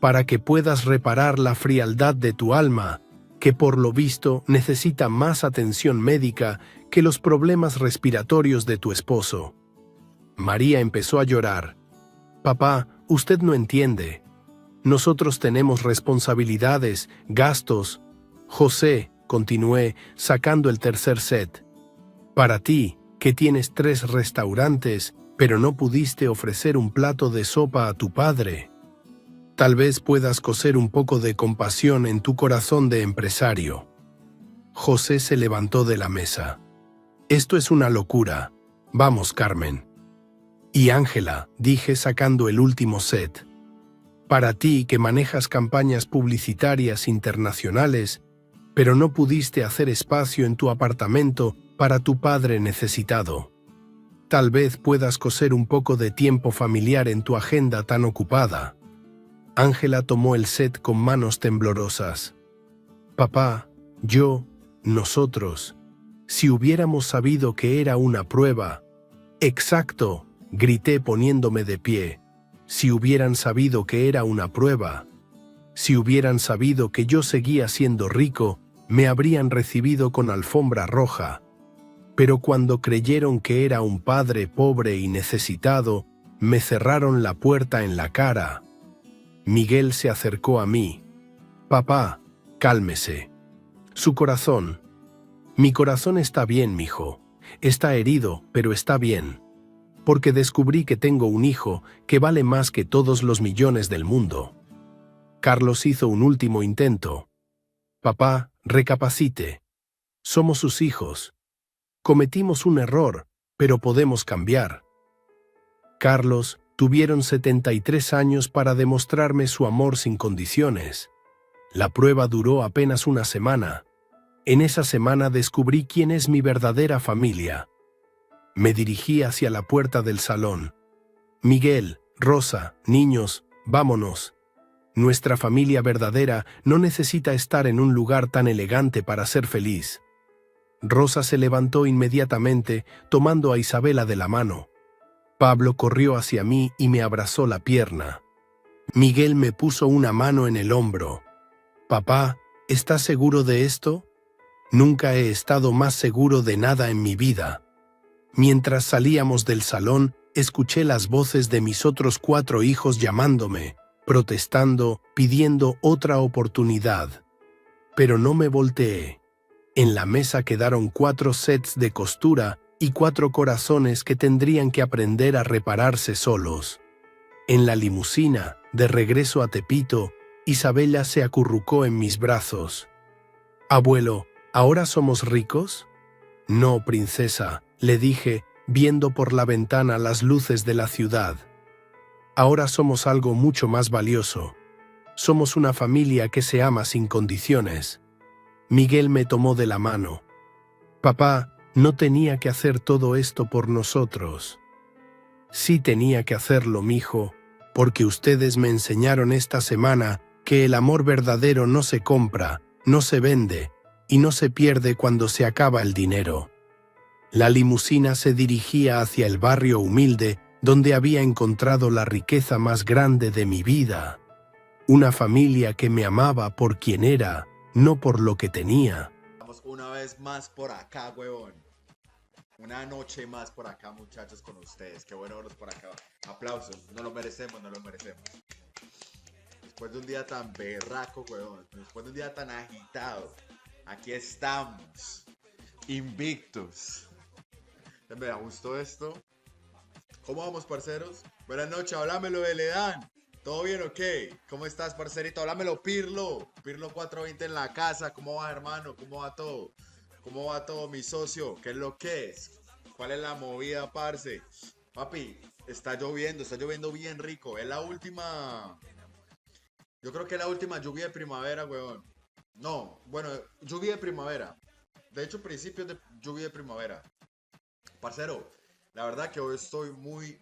Speaker 1: Para que puedas reparar la frialdad de tu alma, que por lo visto necesita más atención médica que los problemas respiratorios de tu esposo. María empezó a llorar. Papá, usted no entiende. Nosotros tenemos responsabilidades, gastos. José, continué, sacando el tercer set. Para ti, que tienes 3 restaurantes, pero no pudiste ofrecer un plato de sopa a tu padre. Tal vez puedas coser un poco de compasión en tu corazón de empresario. José se levantó de la mesa. Esto es una locura. Vamos, Carmen. Y Ángela, dije sacando el último set. Para ti que manejas campañas publicitarias internacionales, pero no pudiste hacer espacio en tu apartamento para tu padre necesitado. Tal vez puedas coser un poco de tiempo familiar en tu agenda tan ocupada. Ángela tomó el set con manos temblorosas. Papá, nosotros, si hubiéramos sabido que era una prueba. Exacto, grité poniéndome de pie. Si hubieran sabido que era una prueba. Si hubieran sabido que yo seguía siendo rico, me habrían recibido con alfombra roja. Pero cuando creyeron que era un padre pobre y necesitado, me cerraron la puerta en la cara. Miguel se acercó a mí. Papá, cálmese. Su corazón. Mi corazón está bien, mijo. Está herido, pero está bien. Porque descubrí que tengo un hijo que vale más que todos los millones del mundo. Carlos hizo un último intento. Papá, recapacite. Somos sus hijos. Cometimos un error, pero podemos cambiar. Carlos, tuvieron 73 años para demostrarme su amor sin condiciones. La prueba duró apenas una semana. En esa semana descubrí quién es mi verdadera familia. Me dirigí hacia la puerta del salón. Miguel, Rosa, niños, vámonos. Nuestra familia verdadera no necesita estar en un lugar tan elegante para ser feliz. Rosa se levantó inmediatamente, tomando a Isabela de la mano. Pablo corrió hacia mí y me abrazó la pierna. Miguel me puso una mano en el hombro. Papá, ¿estás seguro de esto? Nunca he estado más seguro de nada en mi vida. Mientras salíamos del salón, escuché las voces de mis otros 4 hijos llamándome, protestando, pidiendo otra oportunidad. Pero no me volteé. En la mesa quedaron 4 sets de costura y 4 corazones que tendrían que aprender a repararse solos. En la limusina, de regreso a Tepito, Isabela se acurrucó en mis brazos. Abuelo, ¿ahora somos ricos? No, princesa, le dije, viendo por la ventana las luces de la ciudad. Ahora somos algo mucho más valioso. Somos una familia que se ama sin condiciones. Miguel me tomó de la mano. Papá, no tenía que hacer todo esto por nosotros. Sí tenía que hacerlo, mijo, porque ustedes me enseñaron esta semana que el amor verdadero no se compra, no se vende y no se pierde cuando se acaba el dinero. La limusina se dirigía hacia el barrio humilde donde había encontrado la riqueza más grande de mi vida. Una familia que me amaba por quien era, no por lo que tenía.
Speaker 2: Estamos una vez más por acá, huevón. Una noche más por acá, muchachos, con ustedes. Qué bueno verlos por acá. Aplausos. No lo merecemos, no lo merecemos. Después de un día tan berraco, huevón. Después de un día tan agitado. Aquí estamos. Invictos. Me gustó esto. ¿Cómo vamos, parceros? Buenas noches, háblamelo de Ledán. ¿Todo bien o qué? ¿Cómo estás, parcerito? Háblamelo, Pirlo. Pirlo 420 en la casa. ¿Cómo va, hermano? ¿Cómo va todo? ¿Cómo va todo, mi socio? ¿Qué es lo que es? ¿Cuál es la movida, parce? Papi, está lloviendo bien rico. Es la última... Yo creo que es la última lluvia de primavera, weón. No, bueno, lluvia de primavera. De hecho, principios de lluvia de primavera. Parcero, la verdad que hoy estoy muy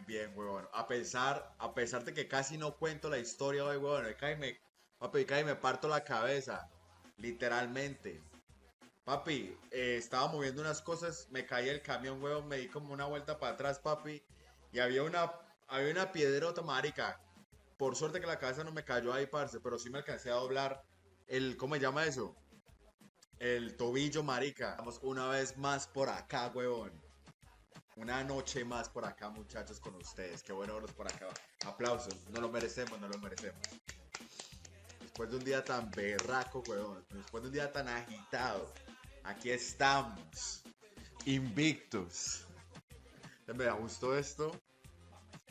Speaker 2: bien, weón. A pesar de que casi no cuento la historia hoy, weón. Papi, cae me parto la cabeza. Literalmente. Papi, estaba moviendo unas cosas, me caí el camión, weón, me di como una vuelta para atrás, papi. Y había una piedrota, marica. Por suerte que la cabeza no me cayó ahí, parce, pero sí me alcancé a doblar ¿cómo se llama eso? El tobillo, marica. Estamos una vez más por acá, weón. Una noche más por acá, muchachos, con ustedes. Qué bueno verlos por acá. Aplausos. No lo merecemos, no lo merecemos. Después de un día tan berraco, weón. Después de un día tan agitado. Aquí estamos. Invictos. Me gustó esto.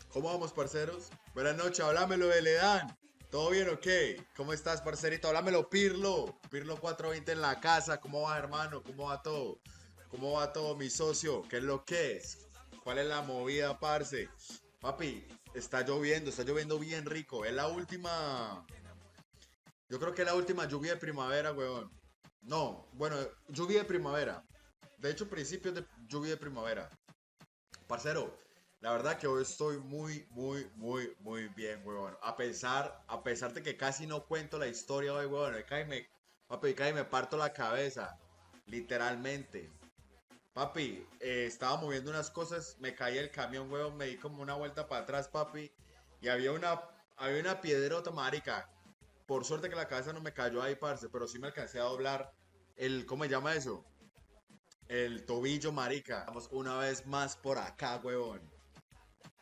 Speaker 2: ¿Cómo vamos, parceros? Buenas noches, háblamelo de Ledán. ¿Todo bien o qué? ¿Cómo estás, parcerito? Háblamelo, Pirlo. Pirlo 420 en la casa. ¿Cómo va, hermano? ¿Cómo va todo? ¿Cómo va todo, mi socio? ¿Qué es lo que es? ¿Cuál es la movida, parce? Papi, está lloviendo bien rico. Es la última... Yo creo que es la última lluvia de primavera, weón. No, bueno, lluvia de primavera. De hecho, principios de lluvia de primavera. Parcero, la verdad que hoy estoy muy bien, huevón. A pesar de que casi no cuento la historia hoy, huevón. Papi, casi me parto la cabeza. Literalmente. Papi, estaba moviendo unas cosas, me caí el camión, huevón, me di como una vuelta para atrás, papi. Y había una piedrota, marica. Por suerte que la cabeza no me cayó ahí, parce, pero sí me alcancé a doblar ¿cómo se llama eso? El tobillo, marica. Vamos una vez más por acá, huevón.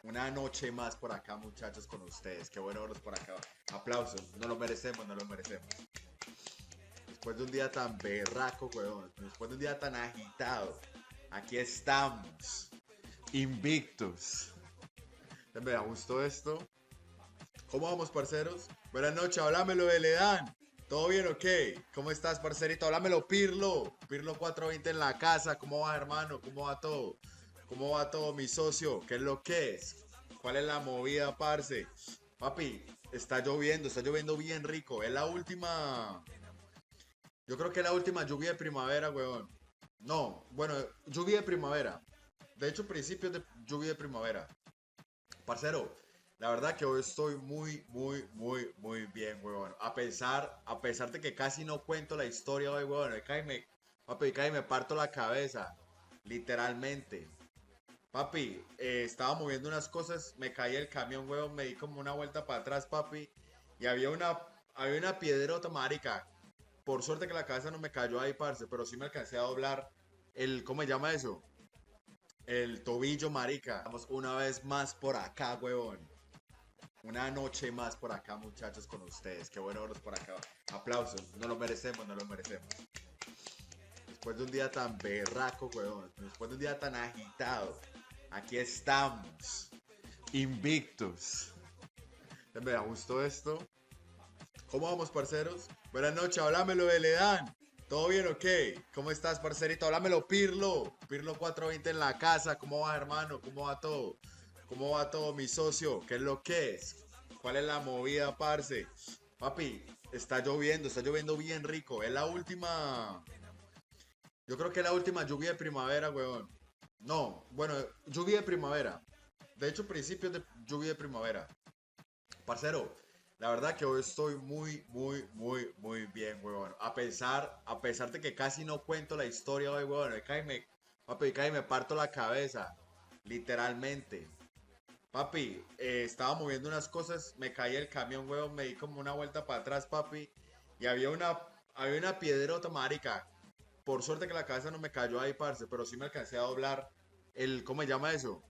Speaker 2: Una noche más por acá, muchachos, con ustedes. Qué bueno verlos por acá. Aplausos. No lo merecemos, no lo merecemos. Después de un día tan berraco, huevón. Después de un día tan agitado. Aquí estamos. Invictus. Me gustó esto. ¿Cómo vamos, parceros? Buenas noches, háblamelo de Ledán. ¿Todo bien o qué? ¿Cómo estás, parcerito? Háblamelo, Pirlo. Pirlo 420 en la casa. ¿Cómo va, hermano? ¿Cómo va todo? ¿Cómo va todo, mi socio? ¿Qué es lo que es? ¿Cuál es la movida, parce? Papi, está lloviendo bien rico. Es la última. Yo creo que es la última lluvia de primavera, weón. No, bueno, lluvia de primavera. De hecho, principios de lluvia de primavera. Parcero, la verdad que hoy estoy muy bien, weón. A pesar de que casi no cuento la historia hoy, weón. Papi, casi me parto la cabeza. Literalmente. Papi, estaba moviendo unas cosas, me caí el camión, weón, me di como una vuelta para atrás, papi. Y había una piedrota, marica. Por suerte que la cabeza no me cayó ahí, parce, pero sí me alcancé a doblar ¿cómo se llama eso? El tobillo, marica. Vamos una vez más por acá, huevón. Una noche más por acá, muchachos, con ustedes. Qué bueno verlos por acá. Aplausos. No lo merecemos, no lo merecemos. Después de un día tan berraco, huevón. Después de un día tan agitado. Aquí estamos. Invictus. Me gustó esto. ¿Cómo vamos, parceros? Buenas noches, háblamelo de Ledán. ¿Todo bien o qué? ¿Cómo estás, parcerito? Háblamelo, Pirlo. Pirlo 420 en la casa. ¿Cómo va, hermano? ¿Cómo va todo? ¿Cómo va todo, mi socio? ¿Qué es lo que es? ¿Cuál es la movida, parce? Papi, está lloviendo bien rico. Es la última. Yo creo que es la última lluvia de primavera, weón. No, bueno, lluvia de primavera. De hecho, principios de lluvia de primavera. Parcero, la verdad que hoy estoy muy bien, huevón. A pesar de que casi no cuento la historia hoy, huevón. Papi, casi me parto la cabeza. Literalmente. Papi, estaba moviendo unas cosas, me caí el camión, huevón, me di como una vuelta para atrás, papi. Y había una piedrota, marica. Por suerte que la cabeza no me cayó ahí, parce, pero sí me alcancé a doblar ¿cómo se llama eso?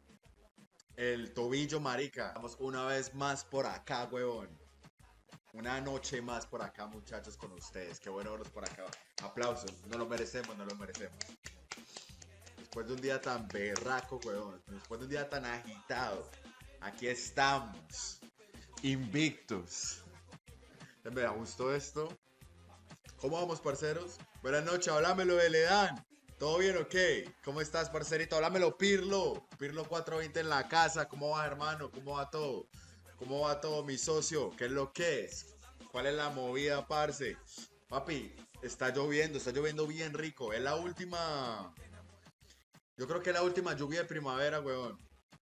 Speaker 2: El tobillo, marica. Vamos una vez más por acá, huevón. Una noche más por acá, muchachos, con ustedes. Qué bueno verlos por acá. Aplausos. No lo merecemos, no lo merecemos. Después de un día tan berraco, huevón. Después de un día tan agitado. Aquí estamos. Invictus. Me gustó esto. ¿Cómo vamos, parceros? Buenas noches, háblamelo de Ledán. ¿Todo bien o qué? ¿Cómo estás, parcerito? Háblamelo, Pirlo. Pirlo 420 en la casa. ¿Cómo va, hermano? ¿Cómo va todo? ¿Cómo va todo, mi socio? ¿Qué es lo que es? ¿Cuál es la movida, parce? Papi, está lloviendo bien rico. Es la última. Yo creo que es la última lluvia de primavera, weón.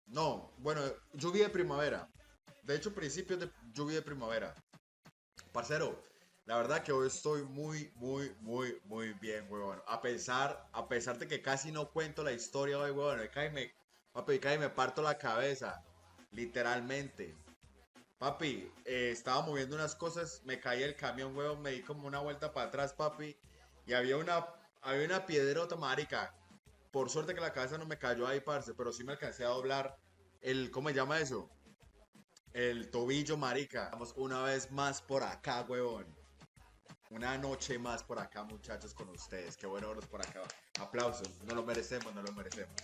Speaker 2: No, bueno, lluvia de primavera. De hecho, principios de lluvia de primavera. Parcero, la verdad que hoy estoy muy bien, weón. A pesar de que casi no cuento la historia hoy, weón. Papi, casi me parto la cabeza. Literalmente. Papi, estaba moviendo unas cosas, me caí el camión, huevón, me di como una vuelta para atrás, papi. Y había una piedrota, marica. Por suerte que la cabeza no me cayó ahí, parce, pero sí me alcancé a doblar ¿cómo se llama eso? El tobillo, marica. Vamos una vez más por acá, huevón. Una noche más por acá, muchachos, con ustedes. Qué bueno verlos por acá. Aplausos. No lo merecemos, no lo merecemos.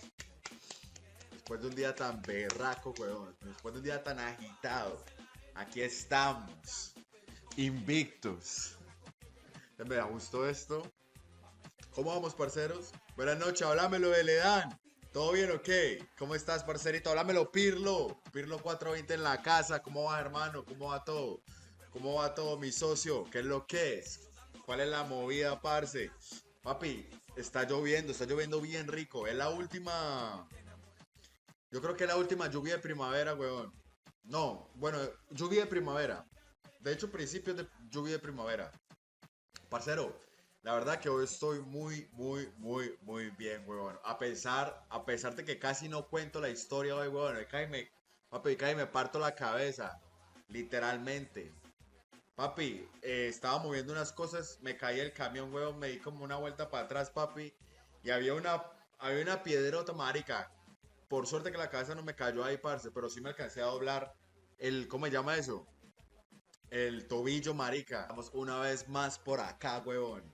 Speaker 2: Después de un día tan berraco, huevón. Después de un día tan agitado. Aquí estamos. Invictus. Me gustó esto. ¿Cómo vamos, parceros? Buenas noches, háblamelo de Ledán. ¿Todo bien o qué? ¿Cómo estás, parcerito? Háblamelo, Pirlo. Pirlo 420 en la casa. ¿Cómo va, hermano? ¿Cómo va todo? ¿Cómo va todo, mi socio? ¿Qué es lo que es? ¿Cuál es la movida, parce? Papi, está lloviendo bien rico. Es la última. Yo creo que es la última lluvia de primavera, weón. No, bueno, lluvia de primavera. De hecho, principios de lluvia de primavera. Parcero, la verdad que hoy estoy muy bien, weón. A pesar de que casi no cuento la historia hoy, weón. Papi, cae me parto la cabeza. Literalmente. Papi, estaba moviendo unas cosas, me caí el camión, weón, me di como una vuelta para atrás, papi, y había una piedrota, marica. Por suerte que la cabeza no me cayó ahí, parce, pero sí me alcancé a doblar ¿cómo se llama eso? El tobillo, marica. Vamos una vez más por acá, weón.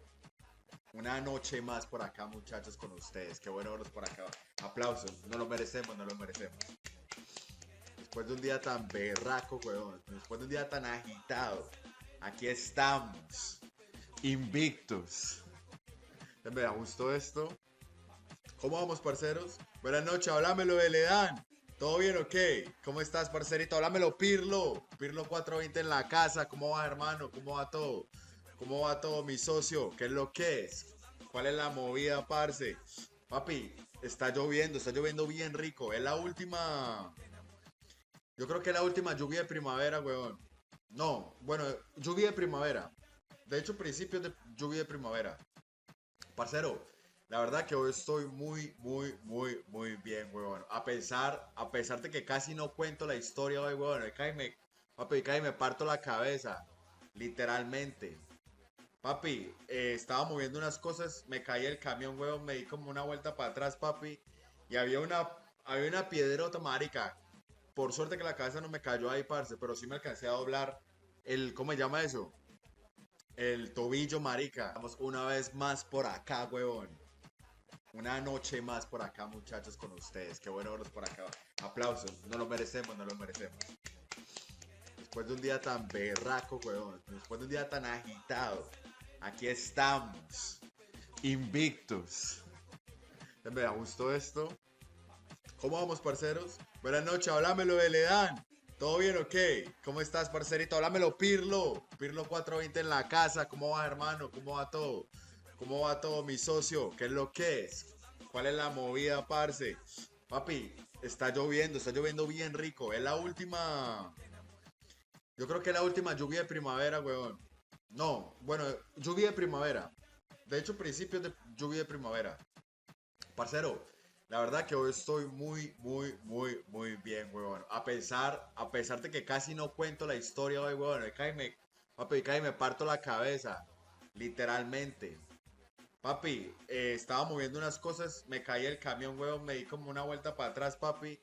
Speaker 2: Una noche más por acá, muchachos, con ustedes. Qué bueno verlos por acá. Aplausos, no lo merecemos, no lo merecemos. Después de un día tan berraco, weón. Después de un día tan agitado. Aquí estamos. Invictos. Me gustó esto. ¿Cómo vamos, parceros? Buenas noches, háblamelo de Ledán. ¿Todo bien o qué? ¿Cómo estás, parcerito? Háblamelo, Pirlo. Pirlo 420 en la casa. ¿Cómo va, hermano? ¿Cómo va todo? ¿Cómo va todo, mi socio? ¿Qué es lo que es? ¿Cuál es la movida, parce? Papi, está lloviendo bien rico. Es la última. Yo creo que es la última lluvia de primavera, weón. No, bueno, lluvia de primavera. De hecho, principios de lluvia de primavera. Parcero, la verdad que hoy estoy muy bien, weón. A pesar de que casi no cuento la historia hoy, weón. Papi, cae me parto la cabeza. Literalmente. Papi, estaba moviendo unas cosas, me caí el camión, weón, me di como una vuelta para atrás, papi. Y había una piedrota, marica. Por suerte que la cabeza no me cayó ahí, parce, pero sí me alcancé a doblar ¿cómo se llama eso? El tobillo, marica. Vamos una vez más por acá, weón. Una noche más por acá, muchachos, con ustedes. Qué bueno verlos por acá. Aplausos, no lo merecemos, no lo merecemos. Después de un día tan berraco, weón. Después de un día tan agitado. Aquí estamos. Invictos. Me gustó esto. ¿Cómo vamos, parceros? Buenas noches, háblamelo de Ledán. ¿Todo bien o qué? ¿Cómo estás, parcerito? Háblamelo, Pirlo. Pirlo 420 en la casa. ¿Cómo va, hermano? ¿Cómo va todo? ¿Cómo va todo, mi socio? ¿Qué es lo que es? ¿Cuál es la movida, parce? Papi, está lloviendo bien rico. Es la última. Yo creo que es la última lluvia de primavera, weón. No, bueno, lluvia de primavera. De hecho, principios de lluvia de primavera. Parcero, la verdad que hoy estoy muy bien, weón. A pesar de que casi no cuento la historia hoy, weón. Papi, cae me parto la cabeza. Literalmente. Papi, estaba moviendo unas cosas, me caí el camión, weón, me di como una vuelta para atrás, papi.